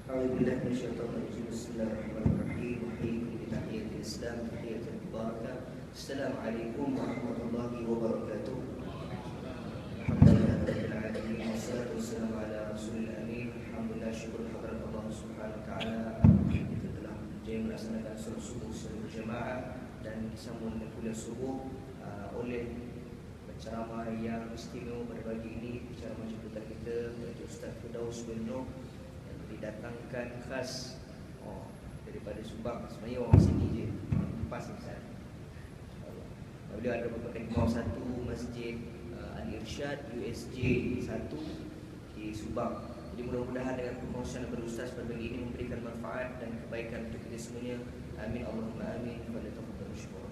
A'udzubillahi minasyaitonir rajim. Bismillahirrahmanirrahim. Wahayyikum bi tahiyyatil Islam, tahiyyatul barakah. Assalamualaikum warahmatullahi wabarakatuh. Alhamdulillahirabbil alamin. Wassalatu wassalamu ala rasulil amin. Alhamdulillah, syukur kehadirat Allah Subhanahu wa taala. Kita telah berjaya melaksanakan solat subuh secara berjamaah dan disambung dengan kuliah subuh oleh penceramah yang istimewa pada pagi ini, penceramah jemputan kita Ustaz Firdaus bin Noh yang didatangkan khas daripada Subang. Sebenarnya orang sini je, pas Ustaz. Beliau ada merupakan imam satu masjid Al-Irsyad USJ 1 di Subang. Jadi mudah-mudahan dengan perkongsian daripada Ustaz pada pagi ini memberikan manfaat dan kebaikan untuk kita semuanya. Amin Allahumma amin. Kepada tafadhal syukur.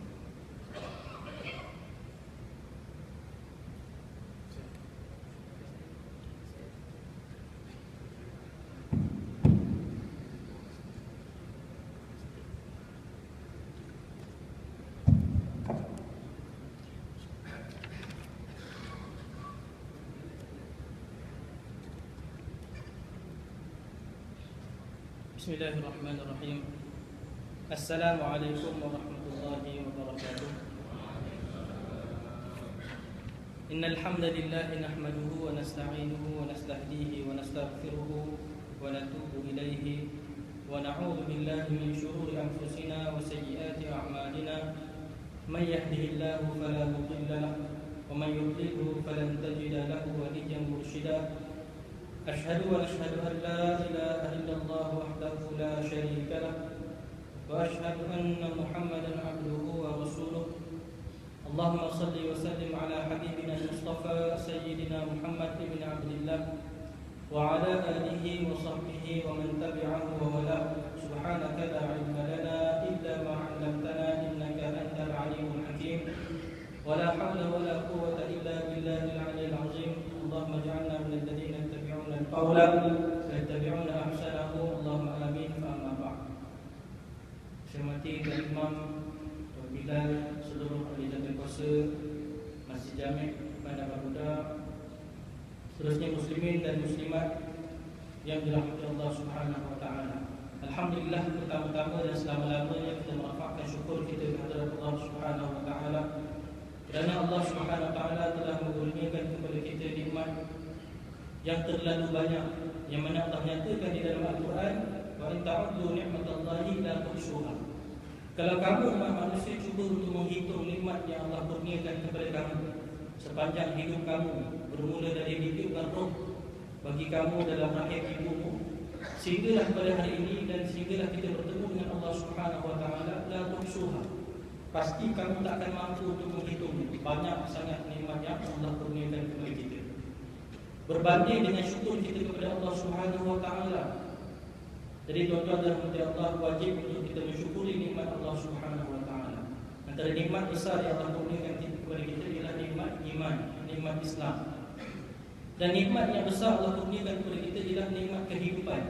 Bismillahirrahmanirrahim. Assalamualaikum warahmatullahi wabarakatuh. Innal hamdalillah nahmaduhu wa nasta'inuhu wa nastahdihi wa nastaghfiruhu wa natubu ilayhi wa na'udzu billahi min shururi anfusina wa sayyiati a'malina. May yahdihillahu fala mudilla lahu wa may yudlilhu falan tajida lahu waliyyan murshida. أشهد وأشهد أن لا إله إلا الله وحده لا شريك له وأشهد أن محمدا عبده ورسوله. اللهم صل وسلم على حبيبنا المصطفى سيدنا محمد بن عبد الله وعلى آله وصحبه ومن تبعه وولاه. سبحانك لا علم لنا إلا ما علمتنا إنك أنت العليم الحكيم. ولا حول ولا قوة إلا بالله العلي العظيم. اللهم اجعلنا من الذين يتبعون القول فيتبعون أحسنه. اللهم آمين. فأما بعد. Saya hormati Tuan Imam, Tuan Bilal, seluruh ahli jawatan kuasa Masjid Jami' Bandar Baruda, seterusnya muslimin dan muslimat yang dirahmati Allah Subhanahu wa taala. Alhamdulillah, pertama-tama dan selama-lamanya kita merafakkan syukur kita kepada Allah Subhanahu wa taala kerana Allah Subhanahu wa taala telah mengurniakan kepada kita nikmat yang terlalu banyak, yang mana Allah nyatakan di dalam Al-Quran, wa in ta'uddu ni'matallahi la tuhsuha. Kalau kamu umat manusia cuba untuk menghitung nikmat yang Allah kurniakan kepada kamu sepanjang hidup kamu, bermula dari ditiupkan roh bagi kamu dalam rahim ibumu, sehinggalah pada hari ini dan sehinggalah kita bertemu dengan Allah Subhanahu wa taala, la tuhsuha. Pasti kamu tak akan mampu untuk menghitung banyak sangat nikmat yang Allah kurniakan kepada kita. Berbanding dengan syukur kita kepada Allah Subhanahu wa taala. Jadi tuan-tuan dan puan Allah, wajib untuk kita mensyukuri nikmat Allah Subhanahu wa taala. Antara nikmat besar yang Allah kurniakan kepada kita ialah nikmat iman, nikmat Islam. Dan nikmat yang besar Allah kurniakan kepada kita ialah nikmat kehidupan.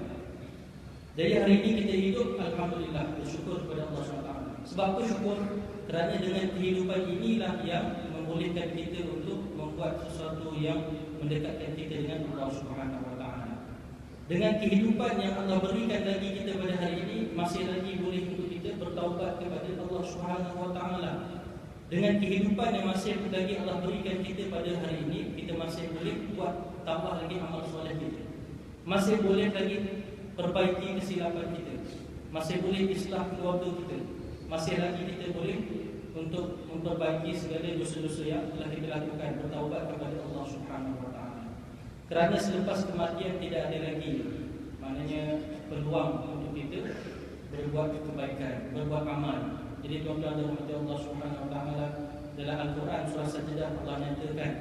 Jadi hari ini kita hidup, alhamdulillah, bersyukur kepada Allah Subhanahu wa taala. Sebab apa syukur? Kerana dengan kehidupan inilah yang membolehkan kita untuk membuat sesuatu yang mendekatkan kita dengan Allah Subhanahu wa taala. Dengan kehidupan yang Allah berikan lagi kita pada hari ini, masih lagi boleh untuk kita bertaubat kepada Allah Subhanahu wa taala. Dengan kehidupan yang masih lagi Allah berikan kita pada hari ini, kita masih boleh buat tambah lagi amal soleh kita. Masih boleh lagi perbaiki kesilapan kita. Masih boleh islah keluarga kita. Masih lagi kita boleh untuk memperbaiki segala dosa-dosa yang telah kita lakukan, bertaubat kepada Allah Subhanahu wa taala. Kerana selepas kematian tidak ada lagi, maknanya peluang untuk kita berbuat kebaikan, berbuat amal. Jadi tuan-tuan dan puan Allah Subhanahu wa taala, dalam Al-Quran surah Sajdah Allah nyatakan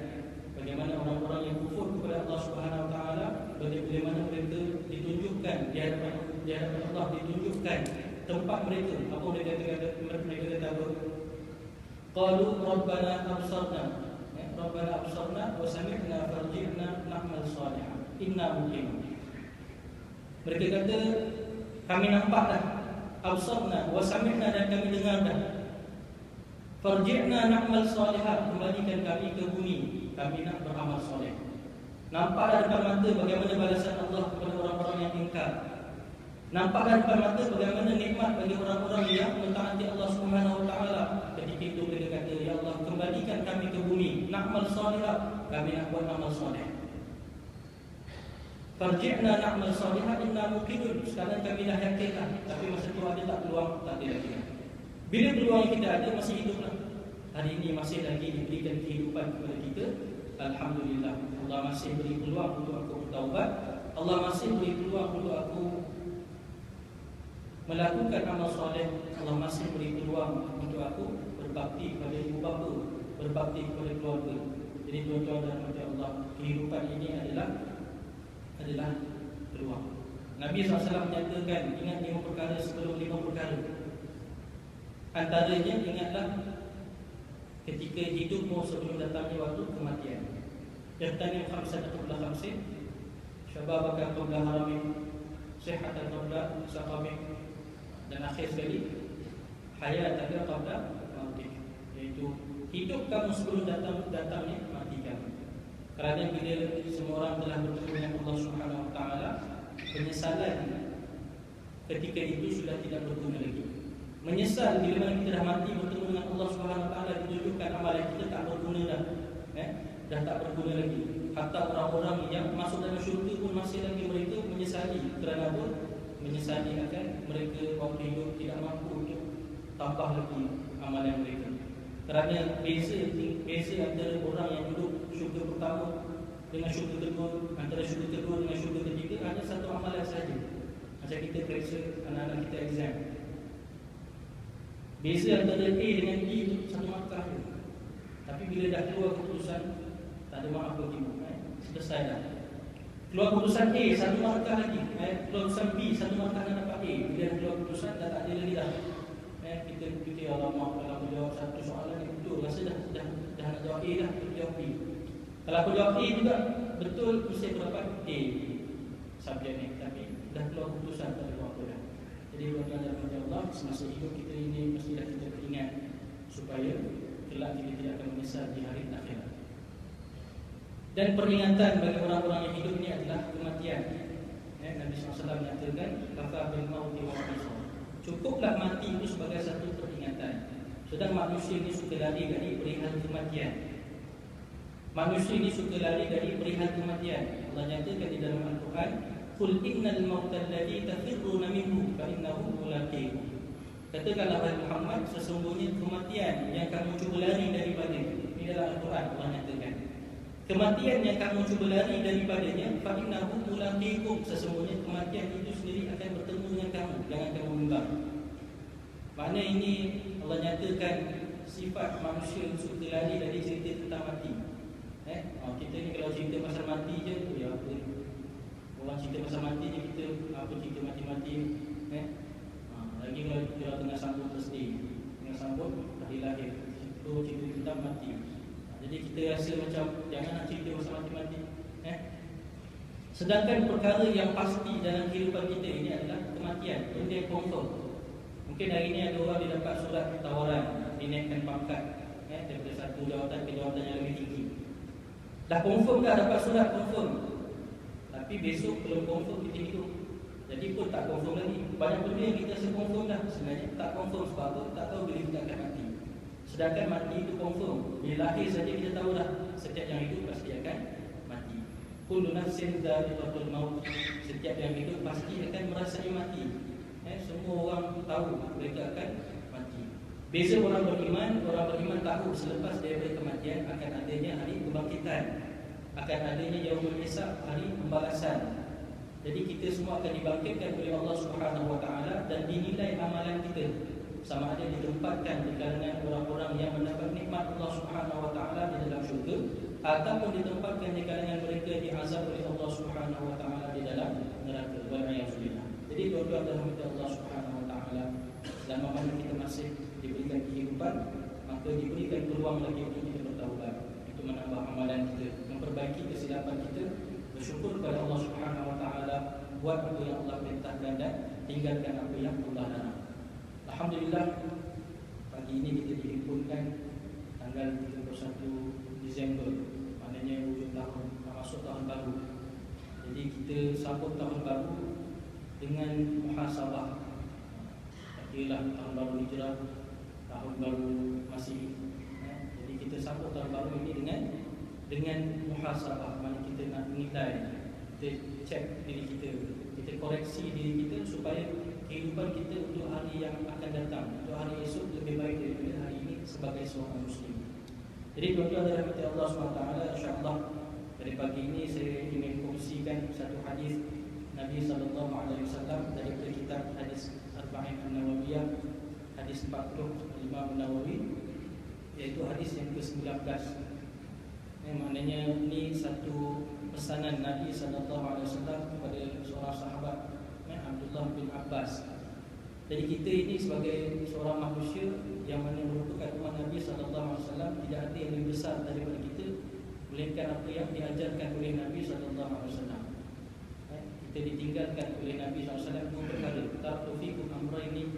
bagaimana orang-orang yang kufur kepada Allah Subhanahu wa taala, bagaimana mereka ditunjukkan di hadapan Allah, ditunjukkan tempat mereka. Apa mereka kata apa? Qalu rabbana absarna wa sami'na farji'na na'mal salihan inna muqim. Mereka kata, kami nampak dah, absarna wa sami'na, dan kami dengar dah, farji'na na'mal salihan, kembalikan kami ke bumi, kami nak beramal soleh. Nampaklah depan mata bagaimana balasan Allah kepada orang-orang yang ingkar. Nampak dari depan mata bagaimana nikmat bagi orang-orang yang mentaati Allah Subhanahu Wa Taala. Ketika itu kita kata, ya Allah, kembalikan kami ke bumi, na'mal salihah, kami nak buat amal soleh. Farji'na na'mal salihah inna muqinun. Sekarang kami dah yakinlah, tapi masa tu ada tak peluang? Tak ada lagi. Bila peluang yang kita ada, masih hiduplah. Hari ini masih lagi diberikan kehidupan kepada kita. Alhamdulillah, Allah masih beri peluang untuk aku bertaubat. Allah masih beri peluang untuk aku melakukan amal soleh. Allah masih beri peluang untuk aku berbakti kepada ibu bapa, berbakti kepada keluarga. Jadi tuan-tuan dan puan-puan Allah, kehidupan ini adalah peluang. Nabi SAW menyatakan, ingat 5 perkara sebelum 5 perkara. Antaranya, ingatlah ketika hidupmu sebelum datangnya waktu kematian. Ihtanim khamsatan qabla khamsin, syababaka qabla haramin, sihatan qabla saqamin, dan akhir sekali hayataka qabla mautik, iaitu hidup kamu sebelum datangnya mati kamu. Kerana bila semua orang telah bertemu dengan Allah Subhanahu Wa Taala, penyesalan ketika itu sudah tidak berguna lagi. Menyesal bila mana kita dah mati bertemu dengan Allah Subhanahu Wa Taala, ditunjukkan amalan kita tak berguna dah, dah tak berguna lagi. Hatta orang-orang yang masuk dalam syurga pun masih lagi mereka menyesali. Kerana apa? Menyesali akan mereka waktu hidup tidak mampu untuk tambah lagi amalan mereka. Kerana beza antara orang yang duduk syurga pertama dengan syurga kedua, antara syurga kedua dengan syurga ketiga hanya satu amalan saja. Macam kita periksa anak-anak kita exam, beza antara A dengan B itu satu markah je. Tapi bila dah keluar keputusan, tak ada maaf bagi selesai dah. Keluar keputusan A, satu markah lagi. Keluar keputusan B, satu markah nak dapat A. Bila dah keluar keputusan, dah tak ada lagi dah. Kita fikir, alamak, kalau aku jawab satu soalan ni betul, rasa dah nak jawab A dah, aku jawab B. Kalau aku jawab A juga betul, mesti aku dapat A subjek ni. Tapi dah keluar keputusan, tak ada apa-apa dah. Jadi tuan-tuan dan puan Allah, semasa hidup kita ini mestilah kita ingat supaya kelak kita tidak akan menyesal di hari akhirat. Dan peringatan bagi orang-orang yang hidup ini adalah kematian. Nabi SAW menyatakan, "Kafa bil mauti wa qisas." Cukuplah mati itu sebagai satu peringatan. Sedang manusia ini suka lari dari perihal kematian. Manusia ini suka lari dari perihal kematian. Allah nyatakan di dalam Al-Quran, "Qul innal mauta alladhi tafirruna minhu fa innahu mulaqikum." Katakanlah wahai Muhammad, sesungguhnya kematian yang kamu cuba lari daripada. Ini dalam Al-Quran Allah nyatakan. Kematian yang kamu cuba lari daripadanya, fa innahu mulaqikum, sesungguhnya kematian itu sendiri akan bertemu dengan kamu. Jangan kamu bimbang. Makna ini Allah nyatakan sifat manusia yang suka lari dari cerita tentang mati. Kita ni kalau cerita pasal mati je, ya apa ni? Orang cerita pasal mati je kita apa cerita mati-mati. Lagi kalau tengah sambut birthday, tengah sambut hari lahir, itu cerita tentang mati. Jadi kita rasa macam jangan nak cerita pasal mati-mati. Sedangkan perkara yang pasti dalam kehidupan kita ini adalah kematian. Benda yang confirm. Mungkin hari ini ada orang dia dapat surat tawaran dinaikkan pangkat daripada satu jawatan ke jawatan yang lebih tinggi. Dah confirm dah dapat surat, confirm. Tapi besok belum confirm kita hidup. Jadi pun tak confirm lagi. Banyak benda yang kita rasa confirm dah, sebenarnya tak confirm. Sebab apa? Tak tahu bila kita akan mati. Sedangkan mati itu confirm. Bila lahir saja kita tahu dah, setiap yang hidup pasti akan mati. Kullu nafsin dha'iqatul maut. Setiap yang hidup pasti akan merasai mati. Semua orang tahu mereka akan mati. Beza orang beriman tahu selepas daripada kematian akan adanya hari kebangkitan, akan adanya yaumul hisab, hari pembalasan. Jadi kita semua akan dibangkitkan oleh Allah Subhanahu Wa Taala dan dinilai amalan kita, sama ada ditempatkan di kalangan orang-orang yang mendapat nikmat Allah Subhanahu Wa Taala di dalam syurga, ataupun ditempatkan di kalangan mereka diazab oleh Allah Subhanahu Wa Taala di dalam neraka. Wal'iyadzubillah. Jadi tuan-tuan dan puan Allah Subhanahu Wa Taala, selama mana kita masih diberikan kehidupan, maka diberikan peluang lagi untuk kita bertaubat, untuk menambah amalan kita, memperbaiki kesilapan kita, bersyukur kepada Allah Subhanahu Wa Taala, buat apa yang Allah perintahkan dan tinggalkan apa yang Allah larang. Alhamdulillah, pagi ini kita dihimpunkan tanggal 31 Disember, maknanya hujung tahun, masuk tahun baru. Jadi kita sambut tahun baru dengan muhasabah. Kira tahun baru Hijrah, tahun baru Masih. Jadi kita sambut tahun baru ini dengan muhasabah. Mana kita nak nilai, kita cek diri kita, kita koreksi diri kita supaya kehidupan kita untuk hari yang akan datang, untuk hari esok lebih baik daripada hari ini sebagai seorang Muslim. Jadi tuan-tuan dan rahmati Allah SWT, insyaAllah pada pagi ini saya ingin kongsikan satu hadis Nabi SAW daripada kitab hadis Arba'in An-Nawawiyah, hadis 40 Imam Nawawi, iaitu hadis yang ke-19. Maknanya ini satu pesanan Nabi SAW kepada seorang sahabat, Abdullah bin Abbas. Jadi kita ini sebagai seorang manusia yang mana merupakan umat Nabi SAW, tidak ada yang lebih besar daripada kita, melainkan apa yang diajarkan oleh Nabi SAW. Kita ditinggalkan oleh Nabi SAW dua perkara. Tartu fikum amrayni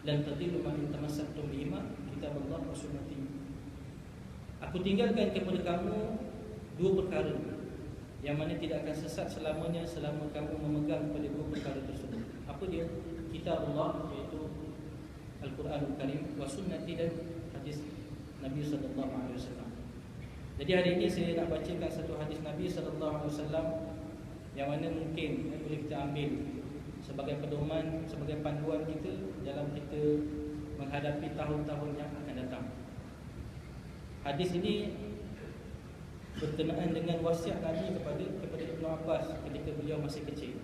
lan tadillu ma in tamassaktum bihima, kitabullah wa sunnati. Aku tinggalkan kepada kamu dua perkara yang mana tidak akan sesat selamanya selama kamu memegang pada dua perkara tersebut. Apa dia? Kitabullah, iaitu Al-Quranul Karim, wa sunnati, dan hadis Nabi SAW. Jadi hari ini saya nak bacakan satu hadis Nabi SAW yang mana mungkin boleh kita ambil sebagai pedoman, sebagai panduan kita dalam kita menghadapi tahun-tahun yang akan datang. Hadis ini berkenaan dengan wasiat Nabi kepada Ibnu Abbas ketika beliau masih kecil.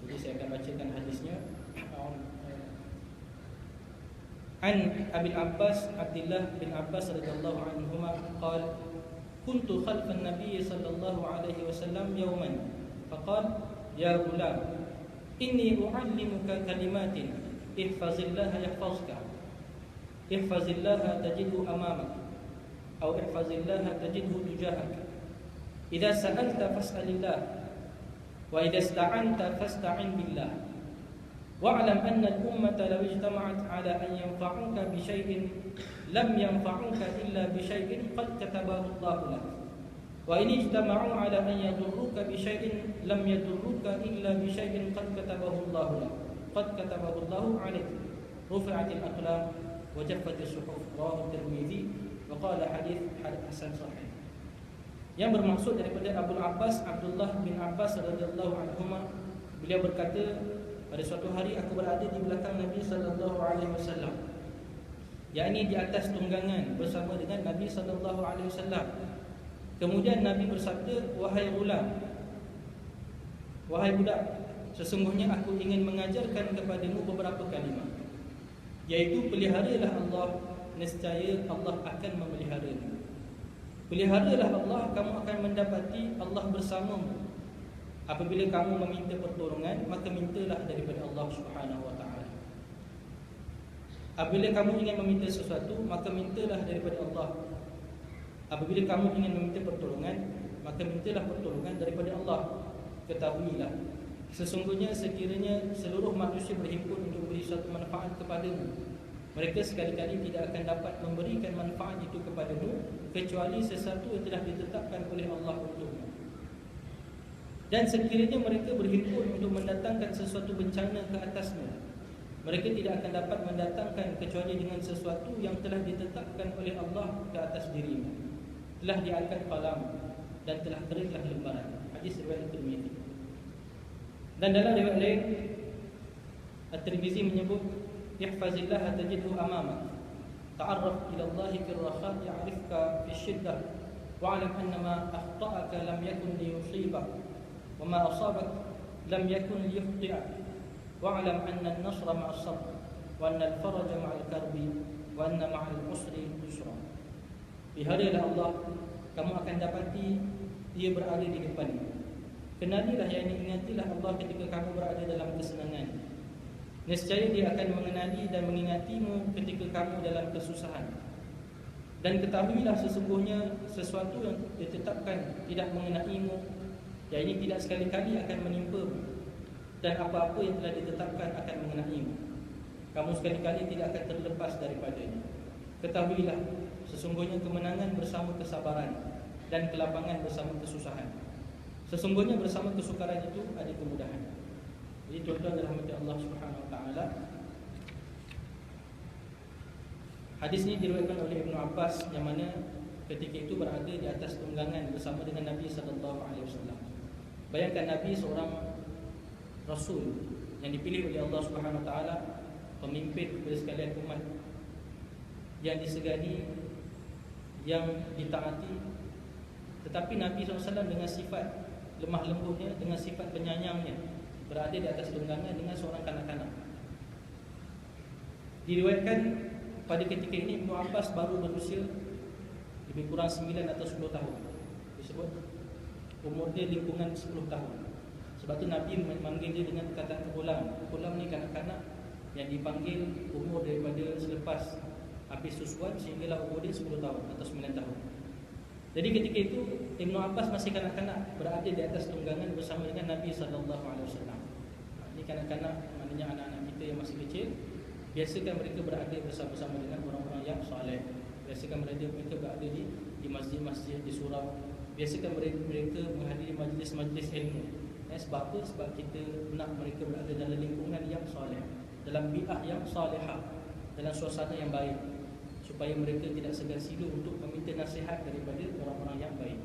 Jadi saya akan bacakan hadisnya. An Abi Abbas Abdullah bin Abbas radhiyallahu anhuma qala kuntu khalfan Nabi sallallahu alaihi wasallam yawman faqala ya ghulam inni u'allimuka kalimatin ihfazillaha yahfazka ihfazillaha tajidhu amamak atau ihfazillaha tajidhu tujahak idza sa'alta fas'alillah wa idza ista'anta fasta'in billah wa'lam anna al-ummata law ijtama'at 'ala an yanfa'uka bi shay'in lam yanfa'uka illa bi shay'in qad katabahu Allah lak wa in ijtama'u 'ala an yadurruka bi shay'in lam yadurruka illa bi shay'in qad katabahu Allah lak 'alayk rufi'atil aqlam wa jaffatis suhuf. Rawahu Tirmizi wa qala hadits hasan sahih. Yang bermaksud daripada Abu Abbas Abdullah bin Abbas radhiyallahu anhuma, beliau berkata, pada suatu hari aku berada di belakang Nabi sallallahu alaihi wasallam, yakni di atas tunggangan bersama dengan Nabi sallallahu alaihi wasallam. Kemudian Nabi bersabda, wahai ghulam, wahai budak, sesungguhnya aku ingin mengajarkan kepadamu beberapa kalimat, iaitu peliharalah Allah, nescaya Allah akan memeliharamu. Peliharalah Allah, kamu akan mendapati Allah bersamamu. Apabila kamu meminta pertolongan, maka mintalah daripada Allah Subhanahu wa taala. Apabila kamu ingin meminta sesuatu, maka mintalah daripada Allah. Apabila kamu ingin meminta pertolongan, maka mintalah pertolongan daripada Allah. Ketahuilah, sesungguhnya sekiranya seluruh manusia berhimpun untuk beri suatu manfaat kepadamu, mereka sekali-kali tidak akan dapat memberikan manfaat itu kepadamu kecuali sesuatu yang telah ditetapkan oleh Allah untukmu. Dan sekiranya mereka berhimpun untuk mendatangkan sesuatu bencana ke atasmu, mereka tidak akan dapat mendatangkan kecuali dengan sesuatu yang telah ditetapkan oleh Allah ke atas dirimu. Telah diangkat qalam dan telah keringlah lembaran. Hadis riwayat Tirmizi. Dan dalam riwayat lain, At-Tirmizi menyebut, ihfazillah tajidhu amamak, ta'arraf ila Allah fi ar-rakha ya'rifka fi shiddah, wa'lam anna ma akhta'aka lam yakun liyusibak وما أصابك لم يكن ليخطئك واعلم أن النصر مع الصبر وأن الفرج مع الكرب وأن مع العسر يسرا. Peliharalah Allah, kamu akan dapati Dia berada di depanmu. Kenalilah, yakni ingatilah Allah ketika kamu berada dalam kesenangan. Nescaya Dia akan mengenali dan mengingatimu ketika kamu dalam kesusahan. Dan ketahuilah sesungguhnya sesuatu yang ditetapkan tidak mengenaimu, yang ini tidak sekali-kali akan menimpamu, dan apa-apa yang telah ditetapkan akan mengenaimu, kamu sekali-kali tidak akan terlepas daripadanya. Ketahuilah, sesungguhnya kemenangan bersama kesabaran dan kelapangan bersama kesusahan. Sesungguhnya bersama kesukaran itu ada kemudahan. Jadi tuan-tuan dirahmati Allah Subhanahu wa taala, hadis ini diriwayatkan oleh Ibnu Abbas yang mana ketika itu berada di atas tunggangan bersama dengan Nabi sallallahu alaihi wasallam. Bayangkan Nabi seorang rasul yang dipilih oleh Allah Subhanahu wa taala, pemimpin kepada sekalian umat, yang disegani, yang ditaati. Tetapi Nabi SAW dengan sifat lemah lembutnya, dengan sifat penyayangnya, berada di atas tunggangan dengan seorang kanak-kanak. Diriwayatkan pada ketika ini Ibnu Abbas baru berusia lebih kurang 9 atau 10 tahun. Disebut umur dia lingkungan 10 tahun. Sebab tu Nabi memanggil dia dengan perkataan ulam. Ulam ni kanak-kanak yang dipanggil umur daripada selepas habis susuan sehinggalah umur dia 10 tahun atau 9 tahun. Jadi ketika itu Ibnu Abbas masih kanak-kanak berada di atas tunggangan bersama dengan Nabi sallallahu alaihi wasallam. Ini kanak-kanak maknanya anak-anak kita yang masih kecil. Biasakan mereka berada bersama-sama dengan orang-orang yang soleh. Biasakan mereka berada di masjid-masjid, di surau. Biasakan mereka menghadiri majlis-majlis ilmu. Sebab apa? Sebab kita nak mereka berada dalam lingkungan yang soleh, dalam bi'ah yang salihah, dalam suasana yang baik, supaya mereka tidak segan silu untuk meminta nasihat daripada orang-orang yang baik.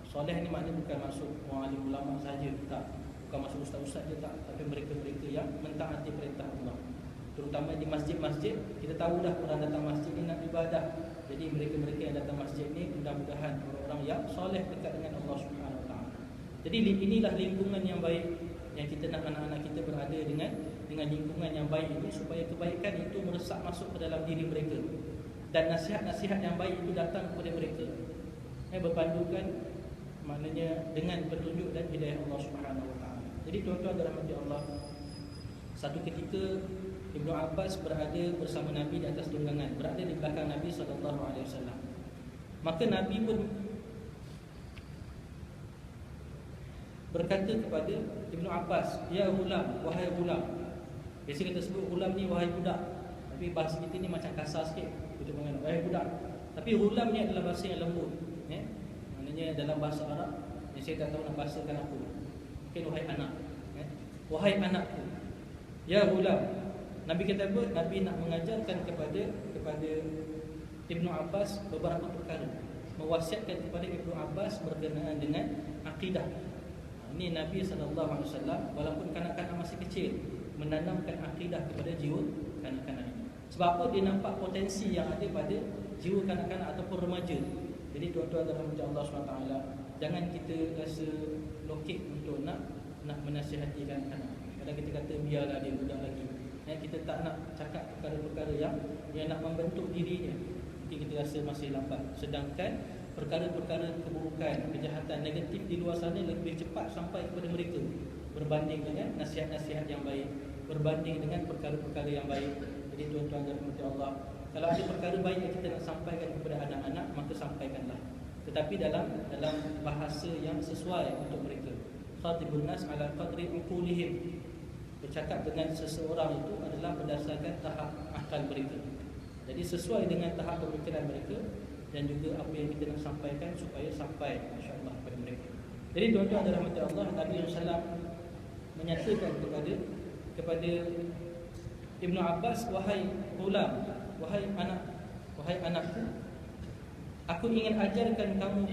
Soleh ni maknanya bukan maksud orang alim ulama saja, tak. Bukan maksud ustaz-ustaz je, tak. Tapi mereka-mereka yang mentaati perintah Allah. Terutama di masjid-masjid, kita tahu dah orang datang masjid ni nak ibadah. Jadi mereka-mereka yang datang masjid ni mudah-mudahan orang-orang yang soleh dekat dengan Allah Subhanahu wa taala. Jadi inilah lingkungan yang baik yang kita nak anak-anak kita berada dengan lingkungan yang baik ini, supaya kebaikan itu meresap masuk ke dalam diri mereka dan nasihat-nasihat yang baik itu datang kepada mereka. Berpandukan maknanya dengan petunjuk dan hidayah Allah Subhanahu wa taala. Jadi tuan-tuan dirahmati Allah, satu ketika Ibnu Abbas berada bersama Nabi di atas tunggangan, berada di belakang Nabi sallallahu alaihi wasallam. Maka Nabi pun berkata kepada Ibnu Abbas, "Ya ghulam, wahai ghulam." Biasa kita sebut ghulam ni wahai budak. Tapi bahasa kita ni macam kasar sikit. Kita mengenal wahai budak. Tapi ghulam ni adalah bahasa yang lembut, maknanya dalam bahasa Arab yang saya tak tahu nak bahasakan apa. Mungkin wahai anak, wahai anakku. Ya ghulam. Nabi kata apa? Nabi nak mengajarkan kepada Ibnu Abbas beberapa perkara, mewasiatkan kepada Ibnu Abbas berkenaan dengan akidah. Ini Nabi SAW walaupun kanak-kanak masih kecil menanamkan akidah kepada jiwa kanak-kanak ini. Sebab apa? Dia nampak potensi yang ada pada jiwa kanak-kanak ataupun remaja. Jadi tuan-tuan dan puan-puan Allah SWT, jangan kita rasa lokek untuk nak menasihati kanak-kanak. Kadang kita kata biarlah dia budak lagi. Kita tak nak cakap perkara-perkara yang nak membentuk dirinya. Mungkin kita rasa masih lambat. Sedangkan perkara-perkara keburukan, kejahatan negatif di luar sana lebih cepat sampai kepada mereka berbanding dengan nasihat-nasihat yang baik, berbanding dengan perkara-perkara yang baik. Jadi tuan-tuan dan puan-puan Allah, kalau ada perkara baik yang kita nak sampaikan kepada anak-anak, maka sampaikanlah. Tetapi dalam bahasa yang sesuai untuk mereka. Khatibun nas ala qadri uqulihim. Bercakap dengan seseorang itu adalah berdasarkan tahap akal mereka. Jadi sesuai dengan tahap pemikiran mereka dan juga apa yang kita nak sampaikan supaya sampai insya-Allah kepada mereka. Jadi tuan-tuan dan rahmat Allah, Nabi SAW menyatakan kepada Ibnu Abbas, wahai ghulam, wahai anakku, aku ingin ajarkan kamu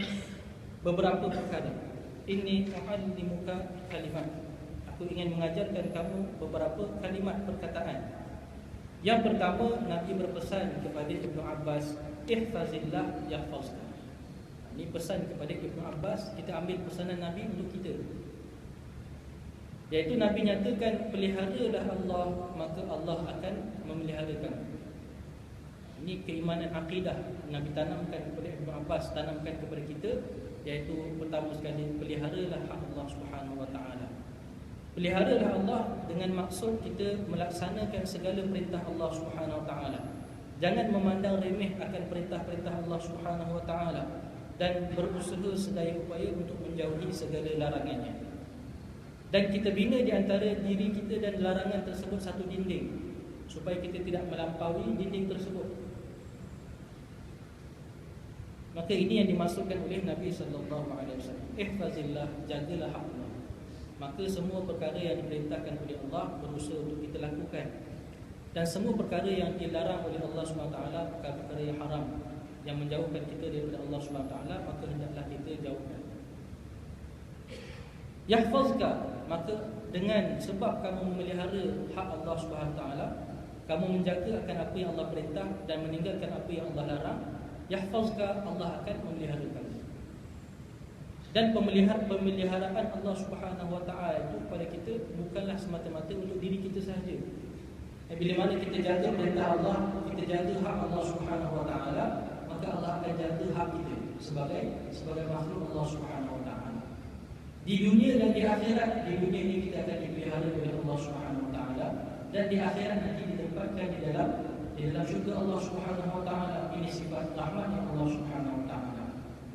beberapa perkara. Inni u'allimuka kalimat. Aku ingin mengajarkan kamu beberapa kalimat perkataan. Yang pertama, Nabi berpesan kepada Ibnu Abbas, ihfazillah yahfazka. Ini pesan kepada Ibnu Abbas. Kita ambil pesanan Nabi untuk kita, iaitu Nabi nyatakan, peliharalah Allah, maka Allah akan memeliharakan. Ini keimanan akidah Nabi tanamkan kepada Ibnu Abbas, tanamkan kepada kita, iaitu pertama sekali, peliharalah hak Allah Subhanahu wa taala. Peliharalah Allah dengan maksud kita melaksanakan segala perintah Allah Subhanahu wa taala. Jangan memandang remeh akan perintah-perintah Allah Subhanahu wa taala dan berusaha sedaya upaya untuk menjauhi segala larangannya. Dan kita bina di antara diri kita dan larangan tersebut satu dinding, supaya kita tidak melampaui dinding tersebut. Maka ini yang dimaksudkan oleh Nabi sallallahu alaihi wasallam. Ihfazillah, jagalah hak Allah. maka semua perkara yang diperintahkan oleh Allah berusaha untuk kita lakukan. Dan semua perkara yang dilarang oleh Allah SWT, perkara-perkara yang haram yang menjauhkan kita daripada Allah SWT, maka hendaklah kita jauhkan. Yahfazka, maka dengan sebab kamu memelihara hak Allah SWT, kamu menjaga akan apa yang Allah perintah dan meninggalkan apa yang Allah larang, yahfazka, Allah akan memelihara kamu. Dan pemeliharaan Allah Subhanahu Wa Taala itu kepada kita bukanlah semata-mata untuk diri kita sahaja. Bila mana kita jaga perintah Allah, kita jaga hak Allah Subhanahu Wa Taala, maka Allah akan jaga hak kita sebagai makhluk Allah Subhanahu Wa Taala. Di dunia dan di akhirat. Di dunia ini kita akan dipelihara oleh Allah Subhanahu Wa Taala, dan di akhirat nanti ditempatkan di dalam syurga Allah Subhanahu Wa Taala. Ini sifat rahmat Allah Subhanahu Wa Taala.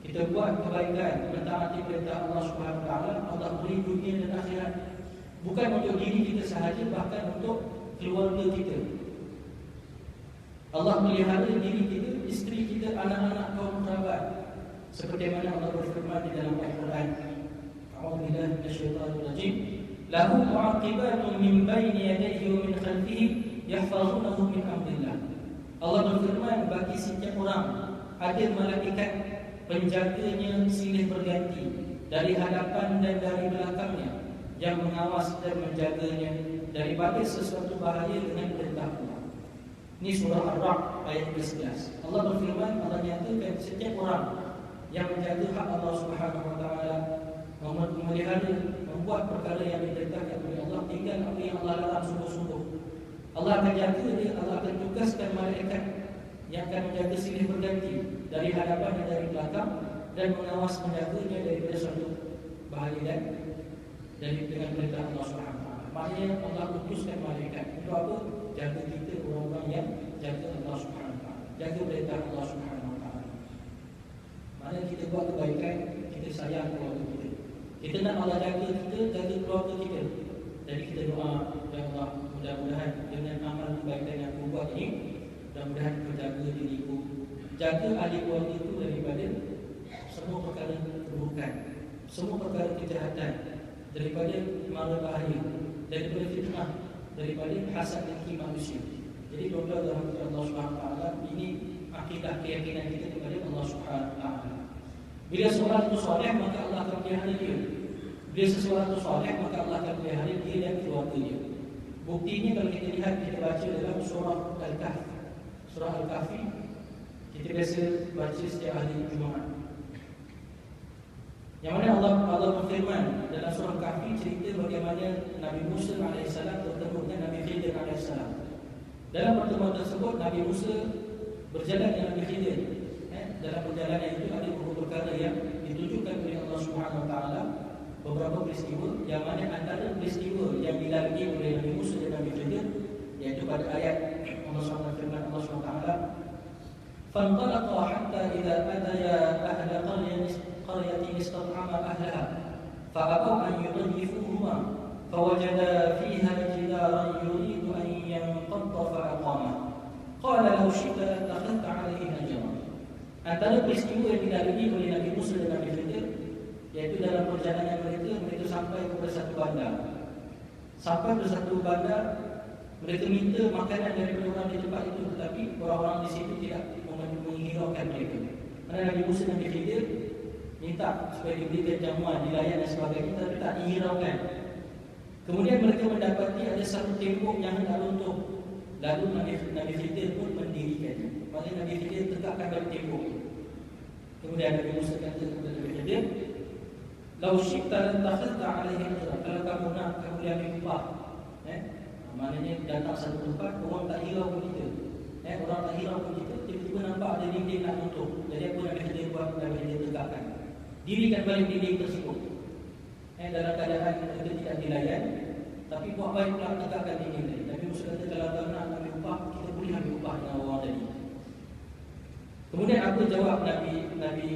Kita buat kebaikan, mentaati perintah Allah Subhanahu Wa Taala, Allah beri dunia dan akhirat. Bukan untuk diri kita sahaja, bahkan untuk keluarga kita. Allah melihara diri kita, isteri kita, anak-anak, kaum kerabat. Seperti mana Allah berfirman di dalam Al-Quran, A'udzubillahi minasyaitonir rajim, lahu mu'aqibatun min baini yadayhi wa min khalfihi yahfazunahu min amrillah. Allah berfirman, bagi setiap orang ada malaikat penjaganya silih berganti dari hadapan dan dari belakangnya, yang mengawas dan menjaganya daripada sesuatu bahaya dengan perintah Allah. Ini surah Ar-Ra'd ayat 11. Allah berfirman, Allah nyatakan setiap orang yang menjaga hak Allah Subhanahu Wa Taala, memelihara, membuat perkara yang diperintahkan oleh Allah, tinggal apa yang Allah larang sungguh-sungguh. Allah akan jaga dia, Allah akan tugaskan malaikat yang akan menjaga silih berganti dari hadapan dan dari belakang, dan mengawas menjaganya daripada suatu bahaya dan dengan perintah Allah Subhanahu Wa Taala. Maknanya Allah utuskan malaikat untuk apa? Jaga kita, orang-orang yang jaga Allah Subhanahu Wa Taala, jaga perintah Allah Subhanahu Wa Taala. Maknanya kita buat kebaikan, kita sayang keluarga kita. Kita nak Allah jaga kita, jaga keluarga kita. Jadi kita doa, ya Allah, mudah-mudahan dengan amal kebaikan yang aku buat ini, mudah-mudahan kau jaga diriku, jaga ahli keluarga itu daripada semua perkara keburukan, semua perkara kejahatan, daripada mara bahaya, daripada fitnah, daripada hasad dengki manusia. Jadi doa kepada Allah Subhanahu Wa Taala, ini akidah keyakinan kita kepada Allah Subhanahu Wa Taala. Bila seorang itu soleh, maka Allah akan pelihara dia. Bila seseorang itu soleh, maka Allah akan pelihara dia dan keluarga dia. Buktinya kalau kita lihat, kita baca dalam surah Al-Kahfi. Surah Al-Kahfi kita biasa baca setiap hari Jumaat. Yang mana Allah berfirman dalam surah Al-Kahfi, cerita bagaimana Nabi Musa AS bertemu dengan Nabi Khidir AS. Dalam pertemuan tersebut, Nabi Musa berjalan dengan Nabi Khidir. Dalam perjalanan itu ada beberapa perkara yang ditunjukkan oleh Allah Subhanahu Wa Taala, beberapa peristiwa, yang mana antara peristiwa yang dilalui oleh Nabi Musa dan Nabi Khidir, iaitu pada ayat Allah SWT firman Allah SWT, فَانْطَلَقَا حَتَّى إِذَا أَتَيَا أَهْلَ قَرْيَةٍ اسْتَطْعَمَا أَهْلَهَا فَأَبَوْا أَنْ يُضَيِّفُوهُمَا فَوَجَدَا فِيهَا جِدَارًا يُرِيدُ أَنْ يَنقَضَّ فَأَقَامَهُ قَالَ لَوْ شِئْتَ لَاتَّخَذْتَ عَلَيْهِ أَجْرًا. Antara peristiwa yang dilalui oleh Nabi Musa dan Nabi Khidir, iaitu dalam perjalanan mereka sampai kepada satu bandar. Sampai ke satu bandar, mereka minta makanan daripada orang di tempat itu, tetapi orang-orang di situ tidak menghiraukan mereka. Kerana Nabi Musa dan Nabi Khidir minta supaya diberikan jamuan, dilayan dan sebagainya, tetapi tak dihiraukan. Kemudian mereka mendapati ada satu tembok yang hendak runtuh. Lalu Nabi Khidir pun mendirikannya. Maka Nabi Khidir tegakkan balik tembok. Kemudian Nabi Musa kata kepada Nabi Khidir, "Lau syi'ta latakhadta 'alaihi ajran." Kalau kamu nak, kamu boleh ambil upah. Maknanya datang satu tempat, orang tak hirau pun kita. Orang tak hirau pun kita, tiba-tiba nampak ada dinding nak runtuh. Jadi apa Nabi Khidir buat? Nabi Khidir tegakkan, dirikan balik dinding tersebut. Dalam keadaan kita tidak dilayan, tapi buat baik pula tegakkan dinding tadi. Nabi Musa kata, kalau kamu nak ambil upah, kita boleh ambil upah dengan orang tadi. Kemudian apa jawab Nabi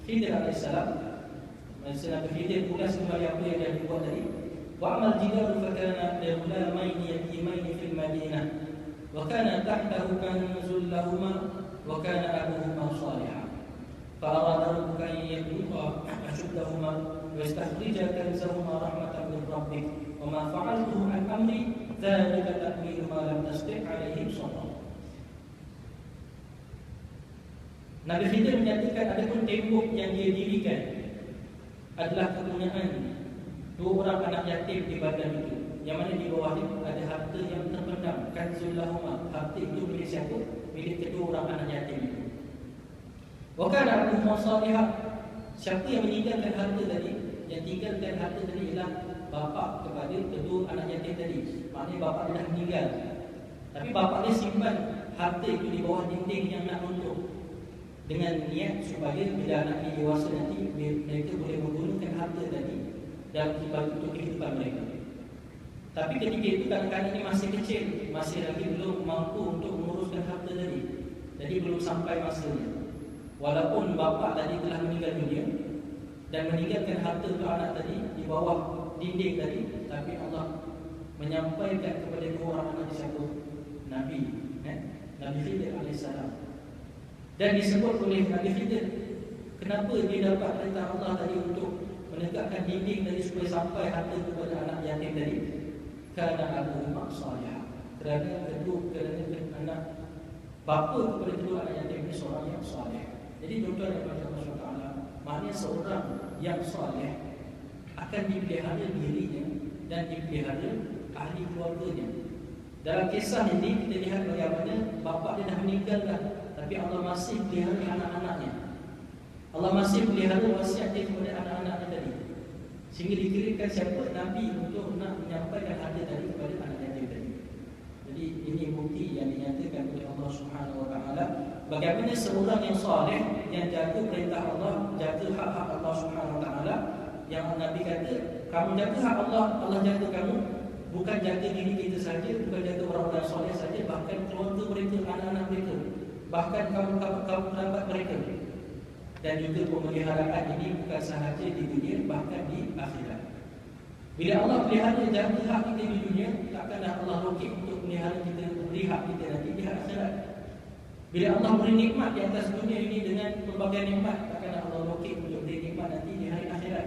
Khidir AS? Nabi Khidir pulas kembali apa yang dia buat tadi. Wa'amal jidaru fakana lihulamaini yatimaini fil Madinah wa kana tahtahu kanzul lahuma wa kana abuhuma salihah fa arada rabbuka an yablugha ashuddahuma ويستخرج كنزهما رحمة من ربك وما فعلته عن أمري ذلك تأويل ما لم تستطع عليه صبرا. Nabi Khidir menyatakan ada pun tembok yang dia dirikan adalah kepunyaan dua orang anak yatim di badan itu, yang mana di bawah itu ada harta yang terpendam, kanzul lahuma. Harta itu milik siapa? Milik kedua orang anak yatim itu. Wa kana abuhuma salihah. Siapa yang meninggalkan harta tadi? Yang tinggalkan harta tadi ialah bapa kepada kedua anak yatim tadi. Maknanya bapa dia dah meninggal, tapi bapa dia simpan harta itu di bawah dinding yang nak runtuh, dengan niat supaya bila anak ini dewasa nanti mereka boleh menggunakan harta tadi dalam untuk kehidupan mereka. Tapi ketika itu kanak-kanak ini masih kecil, masih lagi belum mampu untuk menguruskan harta tadi, jadi belum sampai masanya. Walaupun bapa tadi telah meninggal dunia dan meninggalkan harta untuk anak tadi di bawah dinding tadi, tapi Allah menyampaikan kepada dua orang anak siapa? Nabi Khidir alaihissalam. Dan disebut oleh Nabi Khidir, kenapa dia dapat perintah Allah tadi untuk menegakkan dinding tadi supaya sampai harta kepada anak yatim tadi? Kerana abuhuma salihah. Kerana anak bapa kepada kedua anak yatim ini seorang yang salih. Jadi tuan-tuan yang berkata Allah SWT, maknanya seorang yang salih akan dipelihara dirinya dan dipelihara ahli keluarganya. Dalam kisah ini kita lihat bagaimana bapa dia dah meninggal dah, tapi Allah masih pelihara anak-anaknya. Allah masih pelihara wasiat dia kepada anak-anaknya tadi, sehingga dikirimkan siapa? Nabi untuk nak menyampaikan harta tadi kepada anak yatim tadi. Jadi ini bukti yang dinyatakan oleh Allah Subhanahu Wa Taala bagaimana seorang yang soleh yang jaga perintah Allah, jaga hak-hak Allah Subhanahu Wa Taala. Yang Nabi kata, kamu jaga hak Allah, Allah jaga kamu. Bukan jaga diri kita saja, bukan jaga orang-orang soleh saja, bahkan keluarga mereka, anak-anak mereka, bahkan kaum kerabat mereka. Dan juga pemeliharaan ini bukan sahaja di dunia, bahkan di akhirat. Bila Allah pelihara jaga hak kita di dunia, takkanlah Allah rukit untuk pelihara kita, beri hak kita nanti di akhirat. Bila Allah beri nikmat di atas dunia ini dengan pelbagai nikmat, takkanlah Allah rukit untuk beri nikmat nanti di hari akhirat.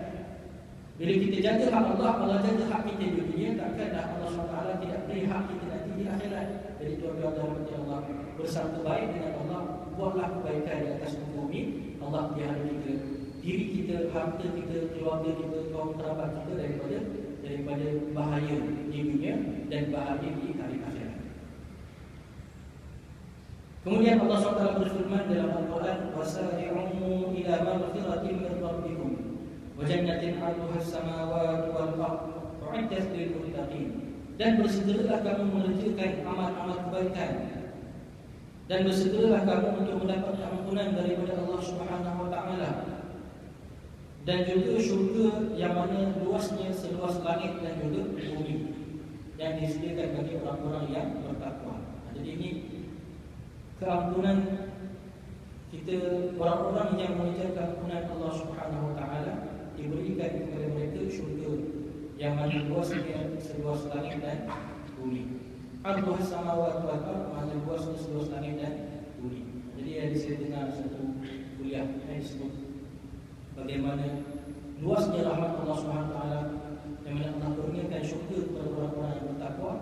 Bila kita jaga hak Allah, Allah jaga hak kita di dunia, takkanlah Allah SWT tidak beri hak kita nanti di akhirat. Jadi tuan-tuan dan puan-puan Allah, bersama baik dengan Allah, buatlah kebaikan di atas bumi. Allah pelihara kita, diri kita, harta kita, keluarga kita, kaum kerabat kita daripada bahaya di dunia dan bahaya di hari akhirat. Kemudian Allah SWT berfirman dalam Al-Quran, wasari'u ila maghfiratin min rabbikum wa jannatin 'arduha as-samawati wal ardh u'iddat lil muttaqin. Dan bersegeralah kamu mengerjakan amal-amal kebaikan, dan bersegeralah kamu untuk mendapat ampunan daripada Allah Subhanahu Wa Taala, dan juga syurga yang mana luasnya seluas langit dan juga bumi, yang disediakan bagi orang-orang yang bertakwa. Jadi ini keampunan kita, orang-orang yang mengejar ampunan Allah Subhanahu Wa Taala diberikan kepada mereka syurga yang mana luasnya seluas langit dan bumi. Arduha samawati wal ardh, mana luasnya seluas langit dan bumi. Jadi ada saya dengar satu kuliah yang disebut bagaimana luasnya rahmat Allah Subhanahu Wa Taala, yang mana Allah kurniakan syurga kepada orang-orang yang bertakwa,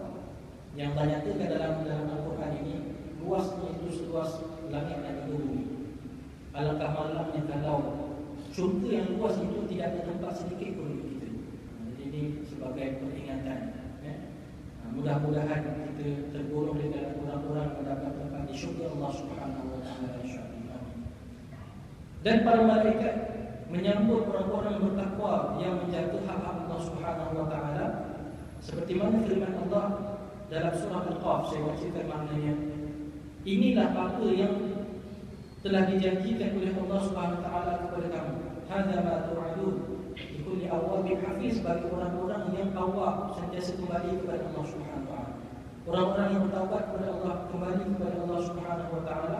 yang Allah nyatakan dalam Al-Quran ini luasnya itu seluas langit dan bumi. Alangkah malangnya kalau syurga yang luas itu tidak ada tempat sedikit pun untuk kita. Jadi ini sebagai peringatan. Mudah-mudahan kita tergolong di dalam orang-orang mendapat tempat di syurga Allah Subhanahu Wa Taala insya-Allah. Dan para malaikat menyambut orang-orang bertakwa yang menjaga hak-hak Allah Subhanahu Wa Taala, seperti mana firman Allah dalam surah Al-Qaf. Saya bacakan maknanya. Inilah apa yang telah dijanjikan oleh Allah Subhanahu Wa Taala kepada kamu. Hadza ma tu'adun likulli awwabin hafiz, bagi orang-orang yang awab sentiasa kembali kepada Allah Subhanahu Wa Taala. Orang-orang yang bertaubat kepada Allah, kembali kepada Allah Subhanahu Wa Taala.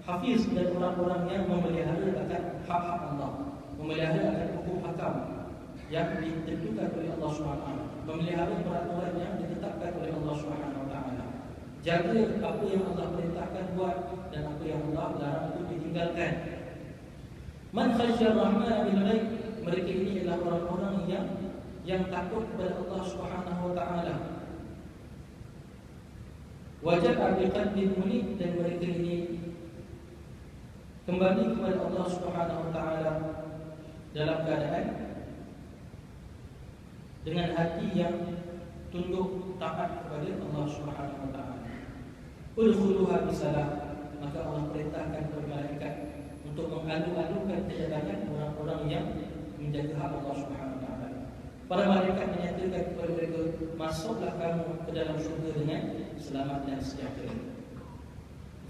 Hafiz, dan orang-orang yang memelihara akan hak-hak Allah, memelihara akan hukum hakam yang ditentukan oleh Allah Subhanahu Wa Taala, memelihara peraturan yang ditetapkan oleh Allah Subhanahu Wa Taala. Jaga apa yang Allah perintahkan buat dan apa yang Allah larang itu ditinggalkan. Man khasya rahman bil ghaib mereka ini adalah orang-orang yang takut kepada Allah Subhanahu wa taala. Wajib biqalbin munib, dan mereka ini kembali kepada Allah Subhanahu wa taala dalam keadaan dengan hati yang tunduk taat kepada Allah Subhanahu wa taala. Udkhuluha bisalam, maka Allah perintahkan kepada malaikat untuk mengalu-alukan kedatangan orang-orang yang menjaga hak Allah Subhanahu wa taala. Para malaikat menyatakan kepada mereka, masuklah kamu ke dalam syurga dengan selamat dan sejahtera.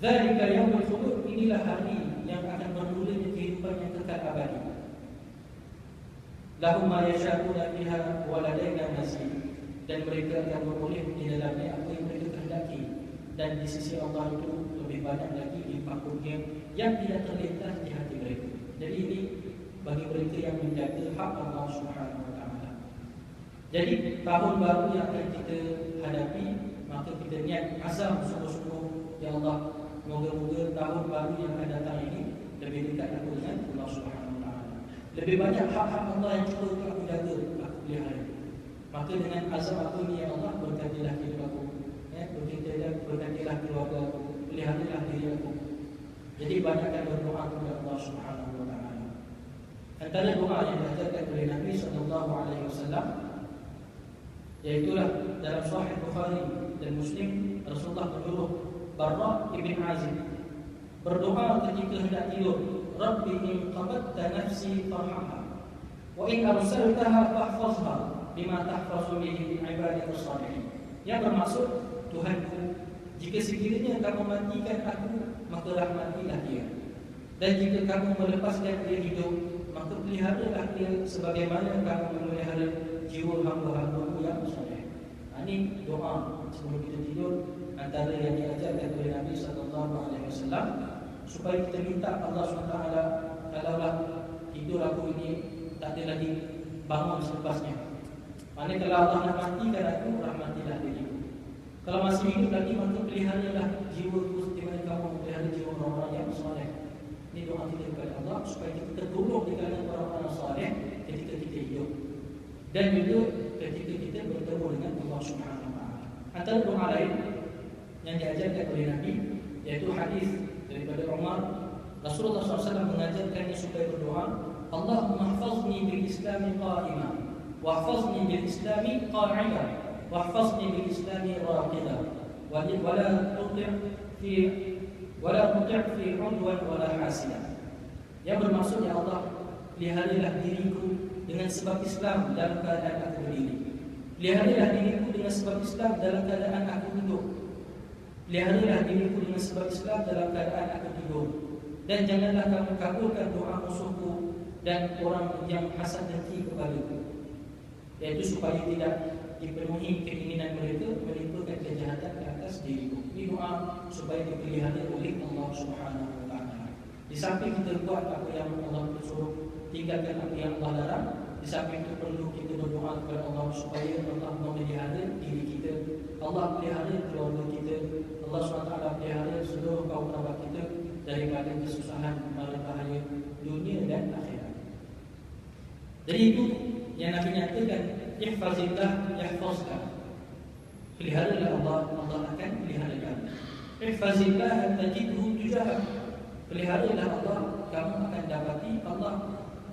Dzalika yaumul khulud, inilah hari yang akan bermulanya kehidupan yang kekal abadi. Lahum ma yasha'una fiha wa ladaina mazid, dan mereka akan beroleh di dalamnya apa yang mereka kehendaki, dan di sisi Allah itu lebih banyak lagi limpah-limpahnya yang tidak terlintas di hati mereka. Jadi ini bagi mereka yang menjaga hak Allah Subhanahu wa taala. Jadi tahun baru yang akan kita hadapi, maka kita niat azam sungguh-sungguh, ya Allah, moga-moga tahun baru yang akan datang ini lebih dekat aku dengan Allah Subhanahu wa taala. Lebih banyak hak-hak Allah yang cuba aku jaga, aku pelihara. Maka dengan azam aku ni, ya Allah, berkatilah hidup aku, berkatilah keluarga aku, peliharalah diri aku. Jadi banyakkan berdoa kepada Allah Subhanahu wa taala. Antara doa yang diajarkan oleh Nabi sallallahu alaihi wasallam, iaitulah dalam Sahih Bukhari dan Muslim, Rasulullah menyuruh Barra ibn Azib berdoa ketika hendak tidur, Rabbi in qabadta nafsi farhamha wa in arsaltaha fahfazha bima tahfazu bihi ibadika salihin. Yang bermaksud, Tuhanku, jika sekiranya kamu matikan aku, maka rahmatilah dia, dan jika kamu melepaskan dia hidup, maka peliharalah dia sebagaimana kamu memelihara jiwa hamba-hamba-Mu yang soleh. Ini doa sebelum kita tidur, antara yang diajarkan oleh Nabi SAW, supaya kita minta Allah SWT, kalaulah tidur aku ini tak ada lagi bangun selepasnya, maknanya kalau Allah nak matikan aku, rahmatilah diriku. Kalau masih hidup lagi, maka peliharalah jiwaku seperti mana kamu pelihara jiwa orang-orang yang soleh. Ini doa kita kepada Allah supaya kita tertolong di kalangan orang-orang soleh ketika kita hidup, dan juga ketika kita bertemu dengan Allah Subhanahu wa taala. Antara doa lain yang diajarkan oleh Nabi, yaitu hadis daripada Umar, Rasulullah SAW mengajarkannya supaya berdoa, Allahumma hfazni bil islami qa'ima wa hfazni bil islami qa'ida wa hfazni bil islami raqida wa la tuti' fi udwan wa la hasida. Yang bermaksud, ya Allah, peliharalah diriku dengan sebab Islam dalam keadaan aku berdiri, peliharalah diriku dengan sebab Islam dalam keadaan aku duduk, peliharalah diriku dengan sebab Islam dalam keadaan aku tidur, dan janganlah kamu kabulkan doa musuhku dan orang yang hasad dengki kepadaku, yaitu supaya tidak dipenuhi keinginan mereka menimpakan kejahatan ke atas diriku. Ini doa supaya dipelihara oleh Allah Subhanahu wa taala. Di samping kita buat apa yang Allah suruh, tinggalkan apa yang Allah larang, di samping itu perlu kita berdoa kepada Allah supaya Allah memelihara diri kita, Allah pelihara keluarga kita, Allah SWT pelihara seluruh kaum kerabat kita daripada kesusahan, mara bahaya dunia dan akhirat. Jadi itu yang Nabi nyatakan, ihfazillah yahfazka, peliharalah Allah, Allah akan pelihara kamu. Ihfazillah tajidhu tujahak, peliharalah Allah, kamu akan dapati Allah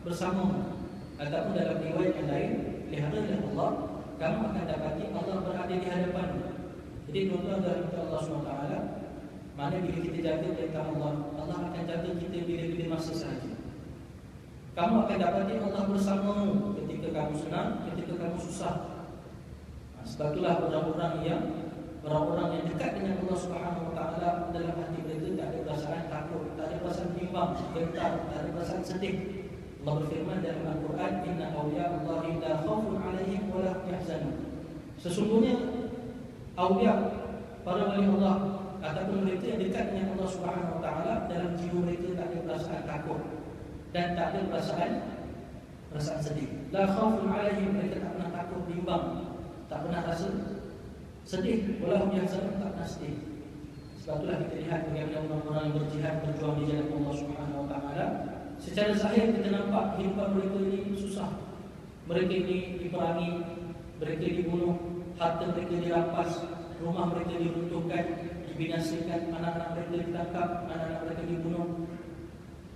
bersamamu. Ataupun dalam riwayat yang lain, peliharalah Allah, kamu akan dapati Allah berada di hadapanmu. Jadi tuan-tuan dan puan Allah SWT, mana bila kita jaga perintah Allah, Allah akan jaga kita bila-bila masa sahaja. Kamu akan dapati Allah bersamamu ketika kamu senang, ketika kamu susah. Sebab itulah orang-orang yang dekat dengan Allah Subhanahu wa taala, dalam hati mereka tak ada perasaan takut, tak ada perasaan bimbang, gentar, tak ada perasaan sedih. Allah berfirman dalam Al-Quran, Inna awliya Allahi la khawfun alaihim wa la hum yahzanun. Sesungguhnya awliya, para wali Allah ataupun mereka yang dekat dengan Allah Subhanahu wa taala, dalam jiwa mereka tak ada perasaan takut dan tak ada perasaan sedih. La khawfun alaihim, mereka tak pernah takut, bimbang, tak pernah rasa sedih, wa la hum yahzanun, tak pernah sedih. Sebab itulah kita lihat bagaimana orang-orang yang berjihad, berjuang di jalan Allah Subhanahu wa taala, secara zahir kita nampak kehidupan mereka ini susah. Mereka ini diperangi, mereka dibunuh, harta mereka dirampas, rumah mereka diruntuhkan, dibinasakan, anak-anak mereka ditangkap, anak-anak mereka dibunuh.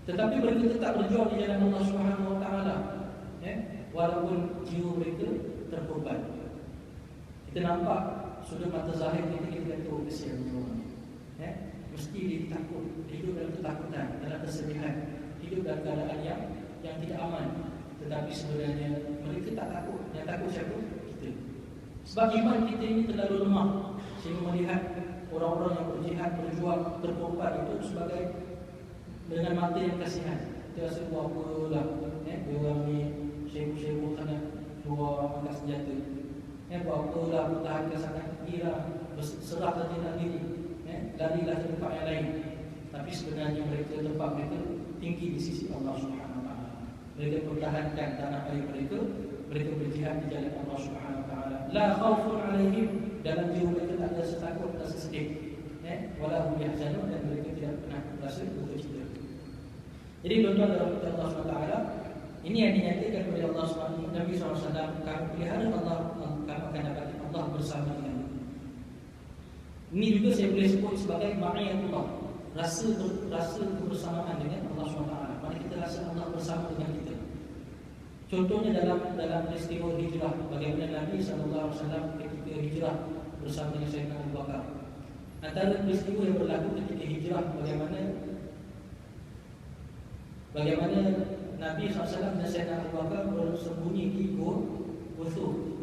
Tetapi mereka tetap berjuang di jalan Allah Subhanahu Wa Taala, walaupun jiwa mereka terkorban. Kita nampak sudut mata zahir kita kata kesian orang. Mesti dia takut, hidup dalam ketakutan, dalam kesedihan, hidup dalam keadaan yang tidak aman. Tetapi sebenarnya mereka tak takut. Yang takut siapa? Kita. Sebab iman kita ini terlalu lemah, sehingga melihat orang-orang yang berjihad, berjuang, berkorban itu sebagai dengan mata yang kasihan. Kita rasa buat apalah, dia orang ni sibuk-sibuk sangat keluar angkat senjata. Buat apalah, pertahankan sangat kira, berserah saja nak diri, larilah ke tempat yang lain. Tapi sebenarnya mereka tempat mereka tinggi di sisi Allah Subhanahu Wa Taala. Mereka pertahankan tanah air mereka, mereka berjihad di jalan Allah Subhanahu Wa Taala. La khaufun alaihim, dalam jiwa mereka tak ada rasa takut, rasa sedih. Wala hum yahzanun, dan mereka tidak pernah rasa duka cita. Jadi tuan-tuan dan puan Allah Subhanahu Wa Taala, ini yang dinyatakan oleh Allah Subhanahu Wa Taala. Nabi SAW, kami pelihara Allah, kami akan dapat Allah bersama dengan. Ini juga saya boleh sebut sebagai ma'iyatullah, rasa kebersamaan dengan Allah SWT. Mana kita rasa Allah bersama dengan kita. Contohnya dalam peristiwa hijrah, bagaimana Nabi SAW ketika hijrah bersama dengan Sayyidina Abu Bakar. Antara peristiwa yang berlaku ketika hijrah, bagaimana Nabi SAW dan Sayyidina Abu Bakar bersembunyi di Gua Uthur.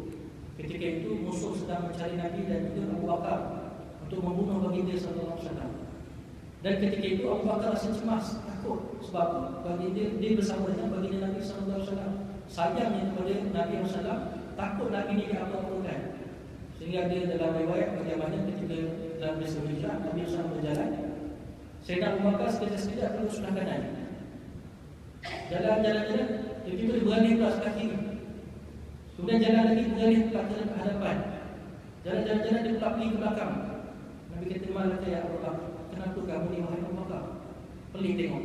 Ketika itu musuh sedang mencari Nabi dan juga Abu Bakar untuk membunuh baginda sallallahu alaihi wasallam. Dan ketika itu Abu Bakar rasa cemas, takut sebab baginda dia bersama dengan baginda Nabi sallallahu alaihi wasallam. Sayangnya kepada Nabi sallallahu takut Nabi ni diapa-apakan. Sehingga dia dalam riwayat bagaimana ketika dalam peristiwa hijrah Nabi sallallahu berjalan, Sayyidina Abu Bakar sekejap-sekejap perlu sebelah kanan. Jalan-jalan tiba-tiba dia beralih ke sebelah kiri. Kemudian jalan lagi beralih ke hadapan. Jalan-jalan dia pula pergi ke belakang. Nabi kata, malah ya Allah, kenapa kamu ni wahai Abu Bakar? Pelik tengok.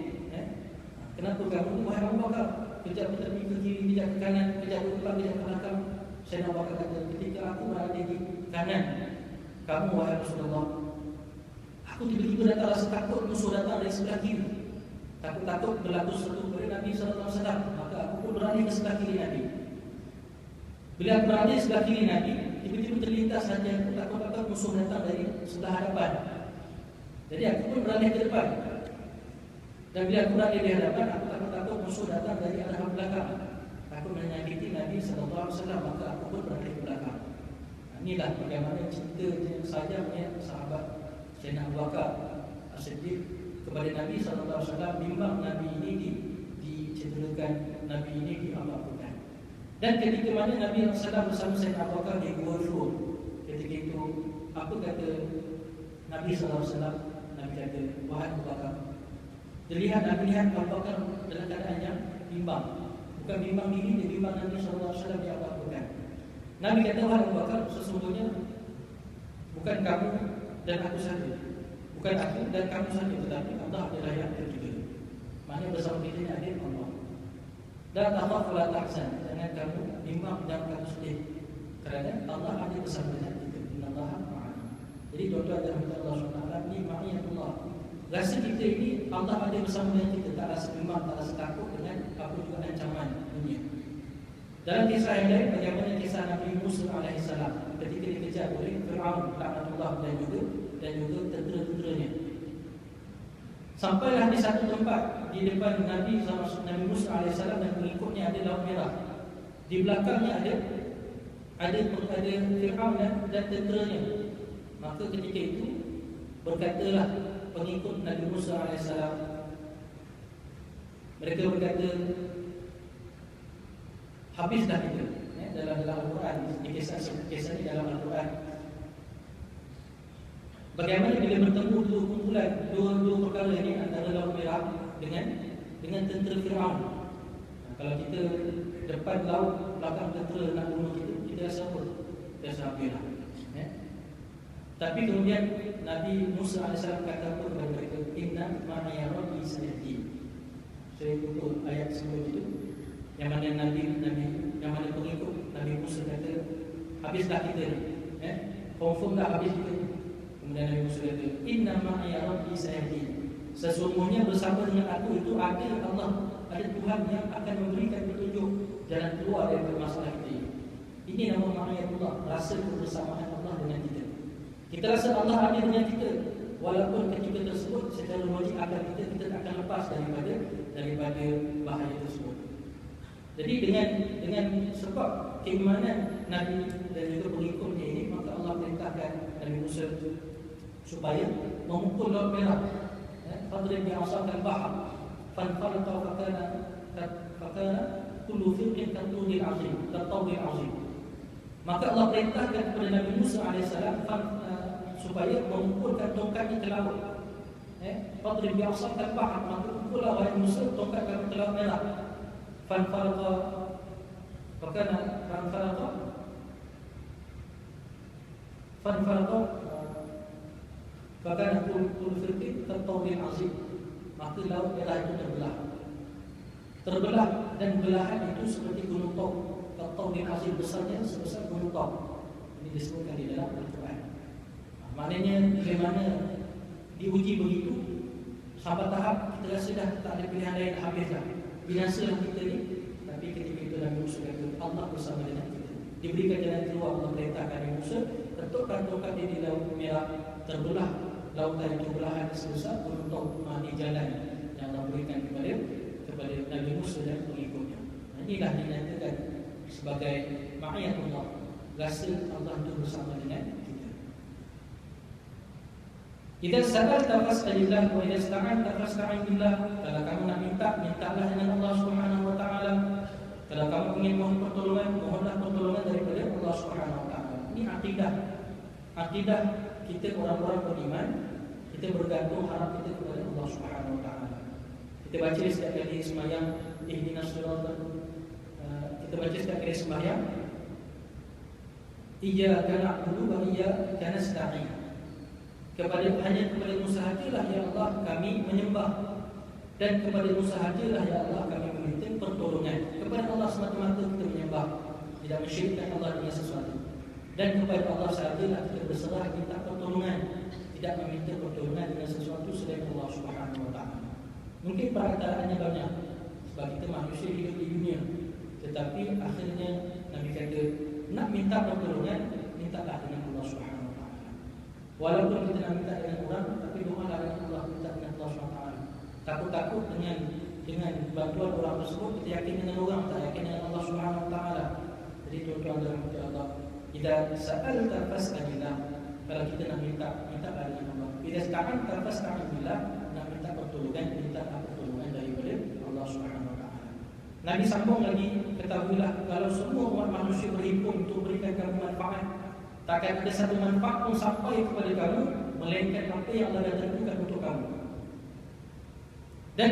Kenapa kamu ni wahai Abu Bakar? Kejap kita pergi ke kiri, kejap ke kanan, kejap ke depan, kejap ke belakang. Sayyidina Abu Bakar kata, ketika aku berada di kanan, kamu wahai Rasulullah, aku tiba-tiba datang rasa takut musuh datang dari sebelah kiri. Takut-takut berlaku sesuatu kepada Nabi SAW. Maka aku pun beralih ke sebelah kiri Nabi. Bila aku berada di sebelah kiri Nabi, tiba-tiba terlintas hati aku, takut-takut musuh datang dari sebelah hadapan. Jadi aku pun beralih ke depan. Dan bila aku berada di hadapan, aku takut-takut musuh datang dari arah belakang. Aku menyakiti Nabi SAW, maka aku pun beralih ke belakang. Inilah bagaimana cinta sayangnya sahabat Sayyidina Abu Bakar As-Siddiq kepada Nabi SAW. Bimbang Nabi ini dicederakan, Nabi ini diapa-apakan. Dan ketika mana Nabi SAW bersama Sayyidina Abu Bakar di Gua Thur, ketika itu apa kata Nabi SAW? Nabi kata, wahai Abu Bakar, Nabi lihat Abu Bakar dalam keadaan yang bimbang. Bukan bimbang diri, dia bimbang Nabi SAW di apa-apakan. Nabi kata, wahai Abu Bakar, sesungguhnya bukan kamu dan aku saja, bukan aku dan kamu saja, tetapi Allah adalah yang ketiga. Maknanya bersama kita ni ada Allah. Dan Allah pula tahsan, jangan kamu bimbang, jangan kamu sedih, kerana Allah ada bersama dengan kita. Allah ma'ana. Jadi tuan-tuan dan puan Allah SWT, ni ma'iyatullah. Rasa kita ini Allah ada bersama dengan kita, tak rasa bimbang, tak rasa takut dengan apa juga ancaman dunia. Dalam kisah yang lain, bagaimana kisah Nabi Musa AS ketika dikejar oleh Fir'aun laknatullah dan juga tentera-tenteranya. Sampailah di satu tempat di depan Nabi Musa AS dan pengikutnya ada Laut Merah. Di belakangnya ada Fir'aun dan tenteranya. Maka ketika itu berkatalah pengikut Nabi Musa AS, mereka berkata, habislah kita. Dalam Al-Quran, kisah ini dalam Al-Quran. Bagaimana bila bertemu dua kumpulan, dua perkara ini antara Laut Merah dengan tentera Fir'aun. Kalau kita depan laut, belakang tentera nak bunuh kita rasa apa? Kita rasa habislah. Tapi kemudian Nabi Musa AS kata apa kepada mereka? Inna ma'iya rabbi sayahdi. Saya lupa ayat sebelum itu, yang mana yang mana pengikut Nabi Musa kata, habislah kita ni, confirm dah habis kita. Kemudian Nabi Musa kata, inna ma'iya rabbi sayahdi. Sesungguhnya bersama dengan aku itu ada Allah, ada Tuhan yang akan memberikan petunjuk jalan keluar dari masalah kita. Ini nama ma'iyatullah, rasa kebersamaan Allah dengan kita. Kita rasa Allah ada dengan kita, walaupun ketika tersebut secara logik akal kita akan lepas daripada bahaya tersebut. Jadi dengan sebab keimanan Nabi dan juga pengikutnya ini, maka Allah perintahkan Nabi Musa supaya memukul laut merah. Fadrib bi'asaka al-bahr fanfalaqa fakana kullu firqin katudil azim. Maka Allah perintahkan kepada Nabi Musa AS supaya memukulkan tongkatnya ke laut. Fadrib bi'asaka al-bahr, maka pukullah wahai Musa tongkat kamu ke laut merah. Fanfalaqa fakana kullu firqin katudil azim. Maka laut merah itu terbelah dan belahan itu seperti gunung Taub. Katudil azim, besarnya sebesar gunung Taub. Ini disebutkan di dalam Al-Quran. Maknanya bagaimana diuji begitu sampai tahap kita rasa dah tak ada pilihan lain, habislah, binasalah kita ni. Tapi ketika itu Nabi Musa kata Allah bersama dengan kita, diberikan jalan keluar. Allah perintahkan Nabi Musa ketukkan tongkat di laut merah, terbelah lautan itu belahan sebesar gunung Taub. Ini jalan yang Allah berikan kepada Nabi Musa dan pengikutnya. Inilah dinyatakan sebagai ma'iyatullah, rasa Allah itu bersama dengan kita. Idza sa'alta fas'alillah wa idza ista'anta fasta'in billah. Kalau kamu nak mintalah dengan Allah Subhanahu wa taala. Kalau kamu ingin mohon pertolongan, mohonlah pertolongan daripada Allah Subhanahu wa taala. Ini akidah kita orang-orang beriman. Kita bergantung harap kita kepada Allah Subhanahu wa taala. Kita baca setiap kali sembahyang, ihdinas siratal, kita baca setiap kali sembahyang, iyyaka na'budu wa iyyaka nasta'in. Hanya kepada-Mu sahajalah ya Allah kami menyembah, dan kepada-Mu sahajalah ya Allah kami meminta pertolongan. Kepada Allah semata-mata kita menyembah, tidak mensyirikkan Allah dengan sesuatu, dan kepada Allah sahajalah kita berserah minta pertolongan, tidak meminta pertolongan dengan sesuatu selain Allah Subhanahu wa taala. Mungkin perantaranya banyak, sebab kita manusia hidup di dunia, tetapi akhirnya Nabi kata nak minta pertolongan, mintalah dengan Allah Subhanahu. Walaupun kita nak minta dengan orang, tapi doalah dengan Allah, minta dengan Allah SWT. Takut-takut dengan bantuan orang tersebut, kita yakin dengan orang, tak yakin dengan Allah SWT. Jadi tuan-tuan dan puan Allah, idza sa'alta fas'alillah. Kalau kita nak mintalah dengan Allah. Idza sta'anta fasta'in billah. Nak minta pertolongan daripada Allah SWT. Nabi sambung lagi, ketahuilah kalau semua umat manusia berhimpun untuk berikan kamu manfaat, takkan ada satu manfaat pun sampai kepada kamu melainkan apa yang Allah dah tentukan untuk kamu. Dan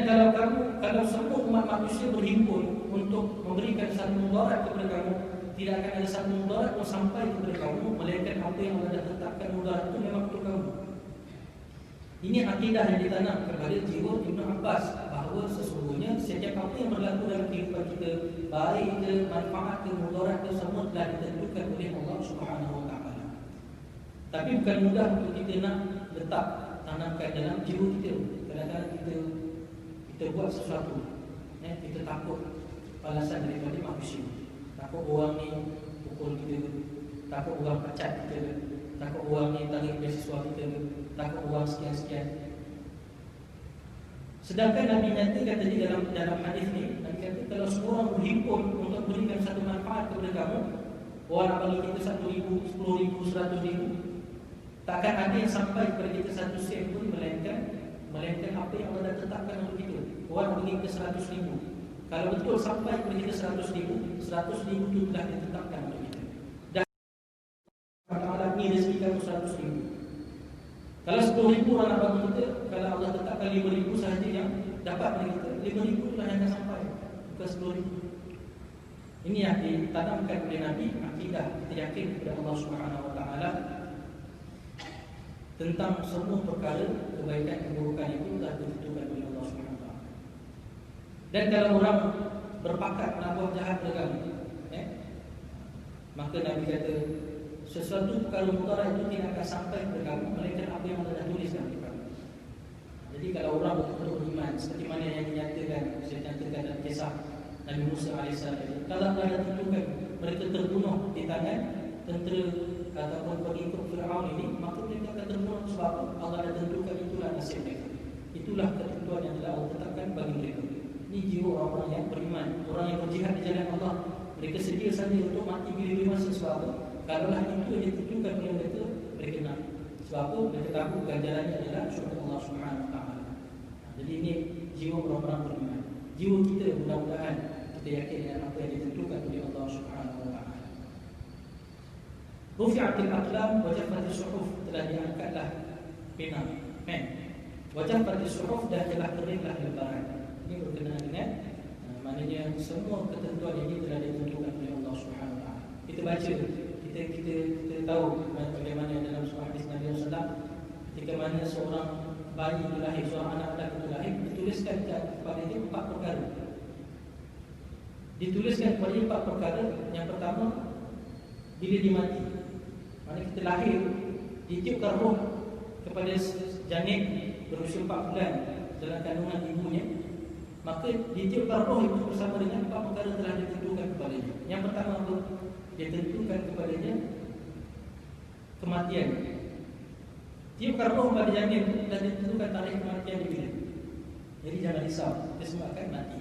kalau semua umat manusia berhimpun untuk memberikan satu mudarat kepada kamu, tidak akan ada satu mudarat pun sampai kepada kamu melainkan apa yang Allah dah tetapkan mudarat itu memang untuk kamu. Ini akidah yang ditanam kepada jiwa Ibn Abbas, bahawa sesungguhnya setiap apa yang berlaku dalam kehidupan kita, baik ke, manfaat ke, mudarat ke, semua telah ditentukan oleh Allah Subhanahu wa taala. Tapi bukan mudah untuk kita nak letak, tanamkan dalam jiwa kita. Kadang-kadang kita buat sesuatu, kita takut balasan daripada manusia. Takut orang ni pukul kita, takut orang pecat kita, takut orang ni tarik beasiswa kita, takut orang sekian-sekian. Sedangkan Nabi nyatakan tadi dalam hadis ni, Nabi kata kalau semua orang berhimpun untuk berikan satu manfaat kepada kamu, orang nak bagi kita 1,000, 10,000, 100,000, takkan ada yang sampai kepada kita satu sen pun melainkan apa yang Allah dah tetapkan untuk kita. Orang bagi kita 100,000, kalau betul sampai kepada kita 100,000 itu telah ditetapkan untuk kita. Dan Allah ni rezeki kamu 100,000. Kalau 10,000 orang nak bagi kita, kalau Allah tetapkan 5,000 sahaja yang dapat dari kita, 5,000 itulah yang akan sampai, bukan 10,000. Ini yang ditanamkan oleh Nabi, akidah kita yakin kepada Allah Subhanahu wa taala tentang semua perkara kebaikan keburukan itu telah ditentukan oleh Allah Subhanahu wa taala. Dan kalau orang berpakat nak buat jahat pada kamu, maka Nabi kata sesuatu perkara mutara itu tidak akan sampai kepada kamu melainkan apa yang Allah dah tuliskan kepada kamu. Jadi kalau orang betul-betul beriman seperti mana yang dinyatakan, saya nyatakan dalam kisah Nabi Musa AS, kalau Allah dah tentukan mereka terbunuh di tangan tentera ataupun pengikut Fir'aun ini, maka mereka akan terbunuh sebab Allah dah tentukan itulah nasib mereka. Itulah ketentuan yang telah Allah tetapkan bagi mereka. Ini jiwa orang-orang yang beriman, orang yang berjihad di jalan Allah. Mereka sedia saja untuk mati bila-bila masa. Sebab apa? Kalaulah itu yang ditentukan oleh mereka, mereka nak. Sebab apa? Mereka tahu ganjarannya adalah syurga Allah Subhanahu Wa Taala. Jadi ini jiwa orang-orang beriman. Jiwa kita mudah-mudahan kita yakin dengan apa yang ditentukan oleh Allah Subhanahu Wa Taala. Rufi'atil aqlam wa jaffatis suhuf, telah diangkatlah pena, pen. Wa jaffatis suhuf, dan telah keringlah lembaran. Ini berkenaan dengan maknanya semua ketentuan ini telah ditentukan oleh Allah Subhanahu Wa Taala. Kita baca, kita tahu bagaimana dalam surah hadis Nabi SAW, ketika mana seorang bayi itu lahir, seorang anak itu lahir, dituliskan kepada dia 4 perkara. Dituliskan kepada dia 4 perkara. Yang pertama, bila dia mati. Mana kita lahir, ditiupkan roh kepada janin berusia 4 bulan dalam kandungan ibunya, maka ditiupkan roh itu bersama dengan 4 perkara telah ditentukan kepadanya. Yang pertama apa? Ditentukan kepadanya kematian. Tiupkan roh pada janin dan ditentukan tarikh kematian dia bila. Jadi jangan risau, kita semua akan mati.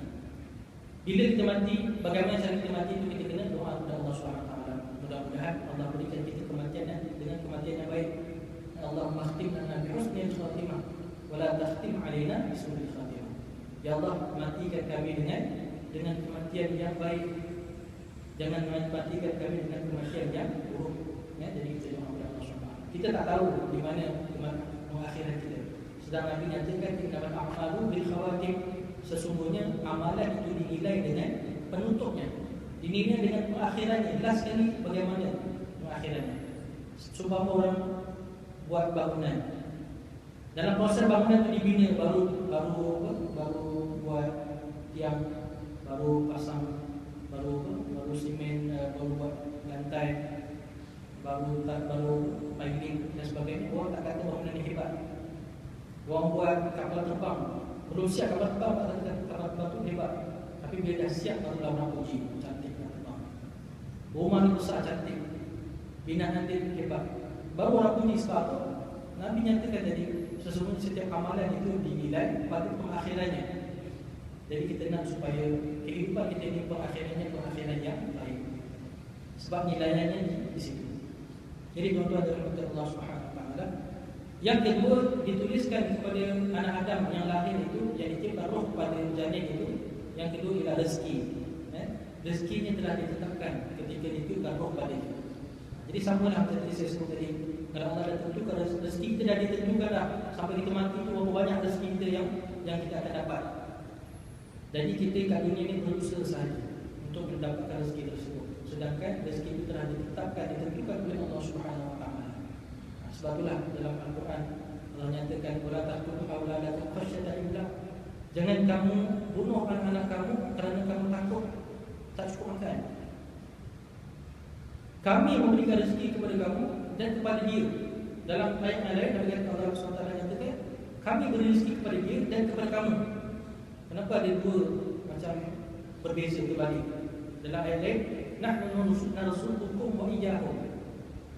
Bila kita mati, bagaimana cara kita mati itu kita kena doa kepada Allah SWT. Mudah-mudahan Allah berikan kita kematian dengan kematian yang baik. Allahumma khtim lana bi husnil khatimah wa la takhtim alaina bi su'il khatimah. Ya Allah, matikan kami dengan kematian yang baik. Jangan matikan kami dengan kematian yang buruk. Jadi kita doa kepada Allah SWT. Kita tak tahu di mana akhirat kita. Sedang Nabi nyatakan innamal a'malu bil khawatim. Sesungguhnya amalan itu dinilai dengan penutupnya, dinilai dengan pengakhirannya. Jelas sekali bagaimana pengakhirannya. Sebab orang buat bangunan, dalam proses bangunan itu dibina, baru buat tiang, baru pasang, baru simen, baru buat lantai, baru piling dan sebagainya. Orang tak kata bangunan ini hebat. Orang buat kapal terbang, belum siap kapal terbang, tak kata kapal terbang itu hebat. Tapi bila dah siap, barulah orang puji, cantik kapal terbang. Rumah ni besar, cantik, binaan dia hebat, baru orang puji. Sebab apa? Nabi nyatakan tadi, sesungguhnya setiap amalan itu dinilai pada pengakhirannya. Jadi kita nak supaya kehidupan kita ini pengakhiran yang baik. Sebab nilainya di situ. Jadi tuan-tuan dan puan-puan Allah Subhanahu Wa Taala. Yang kedua, dituliskan kepada anak Adam yang lahir itu, yang ditiupkan roh pada janin itu. Yang kedua ialah rezeki. Rezekinya telah ditetapkan ketika ditiupkan roh pada itu. Jadi samalah seperti saya sebut tadi, kalau Allah dah tentukan rezeki kita dah ditentukan dah. Sampai kita mati itu berapa banyak rezeki kita yang kita akan dapat. Jadi kita kat dunia ini berusaha sahaja untuk mendapatkan rezeki tersebut. Sedangkan rezeki itu telah ditetapkan, ditentukan oleh Allah Subhanahu Wa Taala. Sebab itulah dalam Al-Quran Allah nyatakan wala taqtulu auladakum khasyata imlaq. Jangan kamu bunuh anak-anak kamu kerana kamu takut tak cukup makan. Kami memberikan rezeki kepada kamu dan kepada dia. Dalam ayat yang lain Allah SWT nyatakan kami beri rezeki kepada dia dan kepada kamu. Kenapa ada dua macam berbeza terbalik? Dalam ayat lain nahnu narzuqukum wa iyyakum.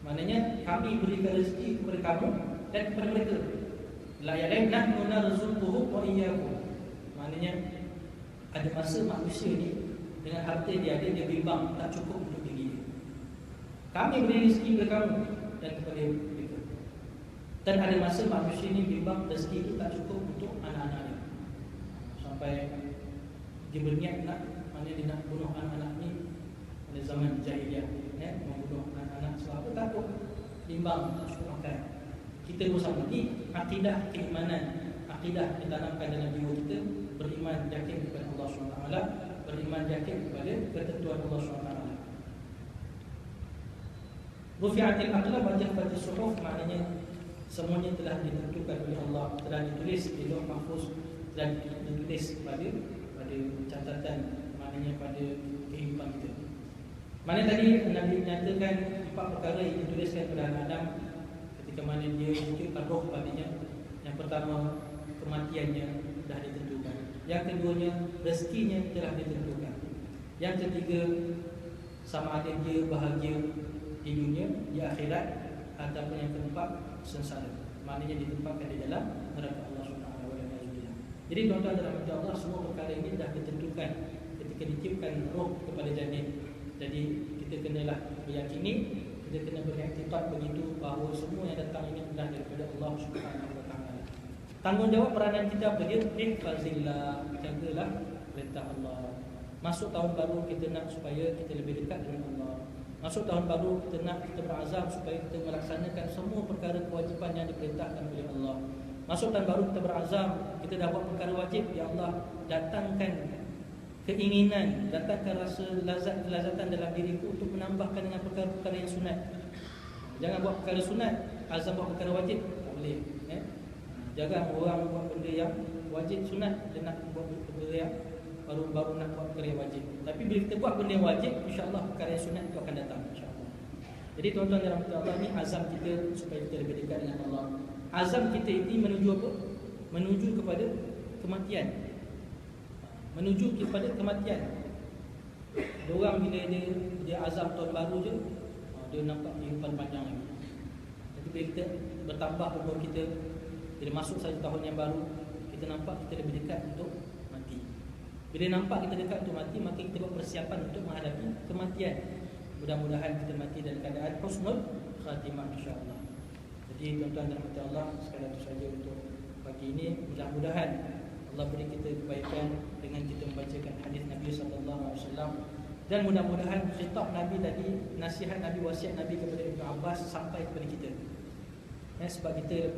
Maknanya kami berikan rezeki kepada kamu dan kepada mereka. Dalam ayat lain nahnu narzuquhum wa iyyakum. Maknanya ada masa manusia ni dengan harta dia bimbang tak cukup untuk diri dia. Kami beri rezeki kepada kamu dan kepada mereka. Dan ada masa manusia ni bimbang rezeki itu tak cukup untuk anak-anak dia. Sampai dia berniat nak, maknanya dia nak bunuh anak-anak ni pada zaman jahiliah, membunuh anak-anak sebab apa? Takut, bimbang, tak cukup makan. Kita bersama ni akidah keimanan, akidah ditanamkan dalam jiwa kita, beriman yakin kepada Allah SWT, beriman yakin kepada ketentuan Allah SWT. Rufi'atil aqlam wa jaffatis suhuf, maknanya semuanya telah ditentukan oleh Allah, telah ditulis di Lauh Mahfuz dan ditulis pada pada catatan, maknanya pada kehidupan kita. Mana tadi Nabi menyatakan 4 perkara yang dituliskan kepada anak Adam ketika mana dia munculkan roh padanya. Yang pertama, kematiannya dah ditentukan. Yang keduanya, rezekinya telah ditentukan. Yang ketiga, sama ada dia bahagia di dunia, di akhirat, ataupun yang keempat, sengsara. Maknanya ditempatkan di dalam neraka Allah Subhanahu wa taala. Jadi tuan-tuan dan puan-puan Allah, semua perkara ini dah ditentukan ketika ditiupkan roh kepada janin. Jadi kita kenalah meyakini, kita kena beriktikad begitu bahawa semua yang datang ini adalah daripada Allah Subhanahu wa taala. Tanggungjawab peranan kita apa dia? Ihfazillah, jagalah perintah Allah. Masuk tahun baru kita nak supaya kita lebih dekat dengan Allah. Masuk tahun baru kita nak, kita berazam supaya kita melaksanakan semua perkara kewajipan yang diperintahkan oleh Allah. Masuk tahun baru kita berazam, kita dah buat perkara wajib, ya Allah datangkan keinginan, datangkan rasa kelazatan dalam diriku untuk menambahkan dengan perkara-perkara yang sunat. Jangan buat perkara sunat, azam buat perkara wajib, tak boleh. Jangan orang buat benda yang wajib sunat, dia nak buat benda yang baru nak buat perkara yang wajib. Tapi bila kita buat benda yang wajib, insya-Allah perkara yang sunat itu akan datang, insya-Allah. Jadi tuan-tuan dan puan-puan Allah, ni azam kita supaya kita lebih dekat dengan Allah. Azam kita ini menuju apa? Menuju kepada kematian. Menuju kepada kematian. Diorang bila dia azam tahun baru je, dia nampak kehidupan panjang lagi. Tapi bila kita bertambah umur kita, bila masuk satu tahun yang baru, kita nampak kita lebih dekat untuk mati. Bila nampak kita dekat untuk mati, maka kita buat persiapan untuk menghadapi kematian. Mudah-mudahan kita mati dalam keadaan husnul khatimah, insya-Allah. Jadi tuan-tuan dan puan-puan Allah, sekadar itu saja untuk pagi ini. Mudah-mudahan Allah beri kita kebaikan dengan kita membacakan hadis Nabi sallallahu alaihi wasallam, dan mudah-mudahan khitab Nabi tadi, nasihat Nabi, wasiat Nabi kepada Ibnu Abbas sampai kepada kita. Sebab kita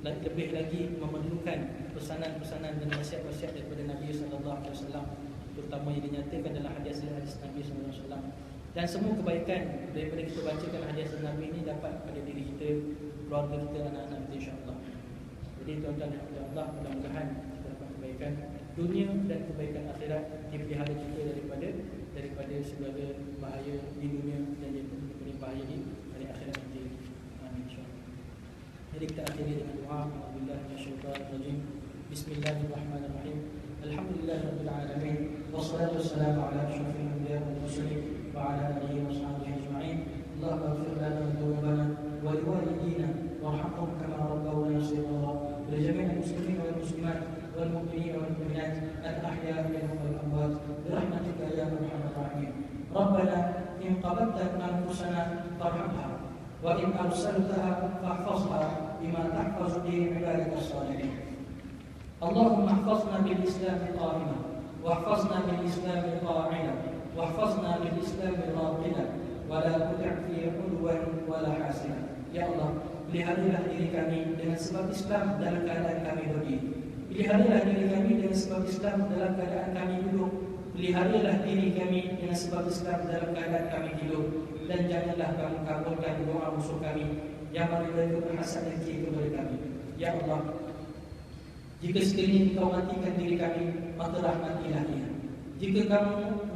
lebih lagi memerlukan pesanan-pesanan dan wasiat-wasiat daripada Nabi sallallahu alaihi wasallam, terutama yang dinyatakan dalam hadis-hadis Nabi sallallahu alaihi wasallam. Dan semua kebaikan daripada kita bacakan hadis Nabi ini dapat pada diri kita, keluarga kita, anak-anak kita, insya-Allah. Jadi tuan-tuan dan puan-puan Allah, mudah-mudahan kita dapat kebaikan dunia dan kebaikan akhirat, dipelihara kita daripada segala bahaya di dunia dan daripada bahaya di hari akhirat nanti. Amin, insya-Allah. Jadi kita akhiri dengan doa. Alhamdulillah minasyaitanir rajim. Bismillahirrahmanirrahim. Alhamdulillahirabbil alamin. Wassalatu wassalamu ala asyrafil anbiya'i wal mursalin wa ala alihi wa sahbihi ajma'in. Allahumma ighfir lana dhunubana wa liwalidina warhamhum kama rabbawna shaghira. Wa li jami'il muslimin wal muslimat wal mu'minin wal mu'minat al-ahya'i minhum wal amwat bi rahmatika ya arhamar rahimin. Rabbana in qabadta anfusana farhamha wa in arsaltaha fahfazha bima tahfazu bihi ibadaka as-salihin. Allahumma ihfazna bil Islam qa'ima واحفظنا بالإسلام قاعدا واحفظنا بالإسلام راقدا ولا تدع فيه عدوا ولا حاسدا. Ya Allah, peliharalah diri kami dengan sebab Islam dalam keadaan kami berdiri. Peliharalah diri kami dengan sebab Islam dalam keadaan kami duduk. Peliharalah diri kami dengan sebab Islam dalam keadaan kami hidup. Dan janganlah kamu kabulkan doa musuh kami yang mana mereka berhasad dengki kepada kami. Ya Allah, jika sekiranya engkau matikan diri kami, maka rahmatilah dia. Jika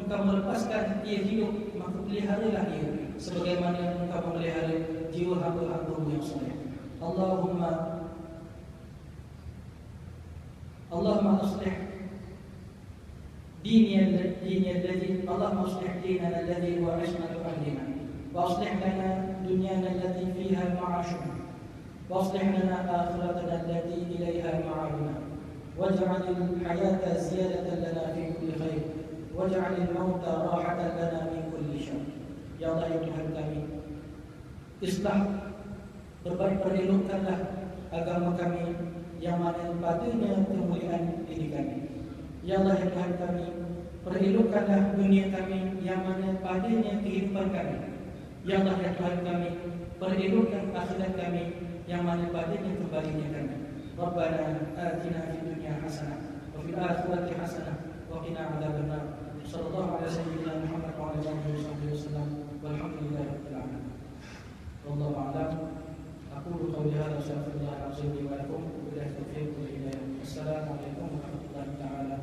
engkau melepaskan dia hidup, maka peliharalah dia sebagaimana engkau memelihara jiwa hamba-hamba-Mu yang saleh. Allahumma aslih Allahumma aslih dinana alladhi huwa ismatu ahlina wa aslih lana dunyana allati fiha ma'ashuna واصلح لنا آخرتنا التي إليها معادنا واجعل الحياة زيادة لنا في كل خير واجعل الموت راحة لنا من كل شر. Ya Allah, ya Tuhan kami, islah, perelokkanlah agama kami yang mana padanya kemuliaan diri kami. Ya Allah, ya Tuhan kami, perelokkanlah dunia kami yang mana padanya kehidupan kami. Ya Allah, ya Tuhan kami, perelokkan akhirat kami yang mana padanya kembalinya kami. Rabbana atina fid dunya hasanah wa fil akhirati hasanah wa qina adzabannar. Sallallahu alaihi wasallam Muhammad wa ala alihi wasallam walhamdulillahi rabbil alamin. Wallahu a'lam. Aqulu qawli hadha wa astaghfirullah al-azim li wa lakum wa billahi taufiq wal hidayah. Assalamu alaikum warahmatullahi taala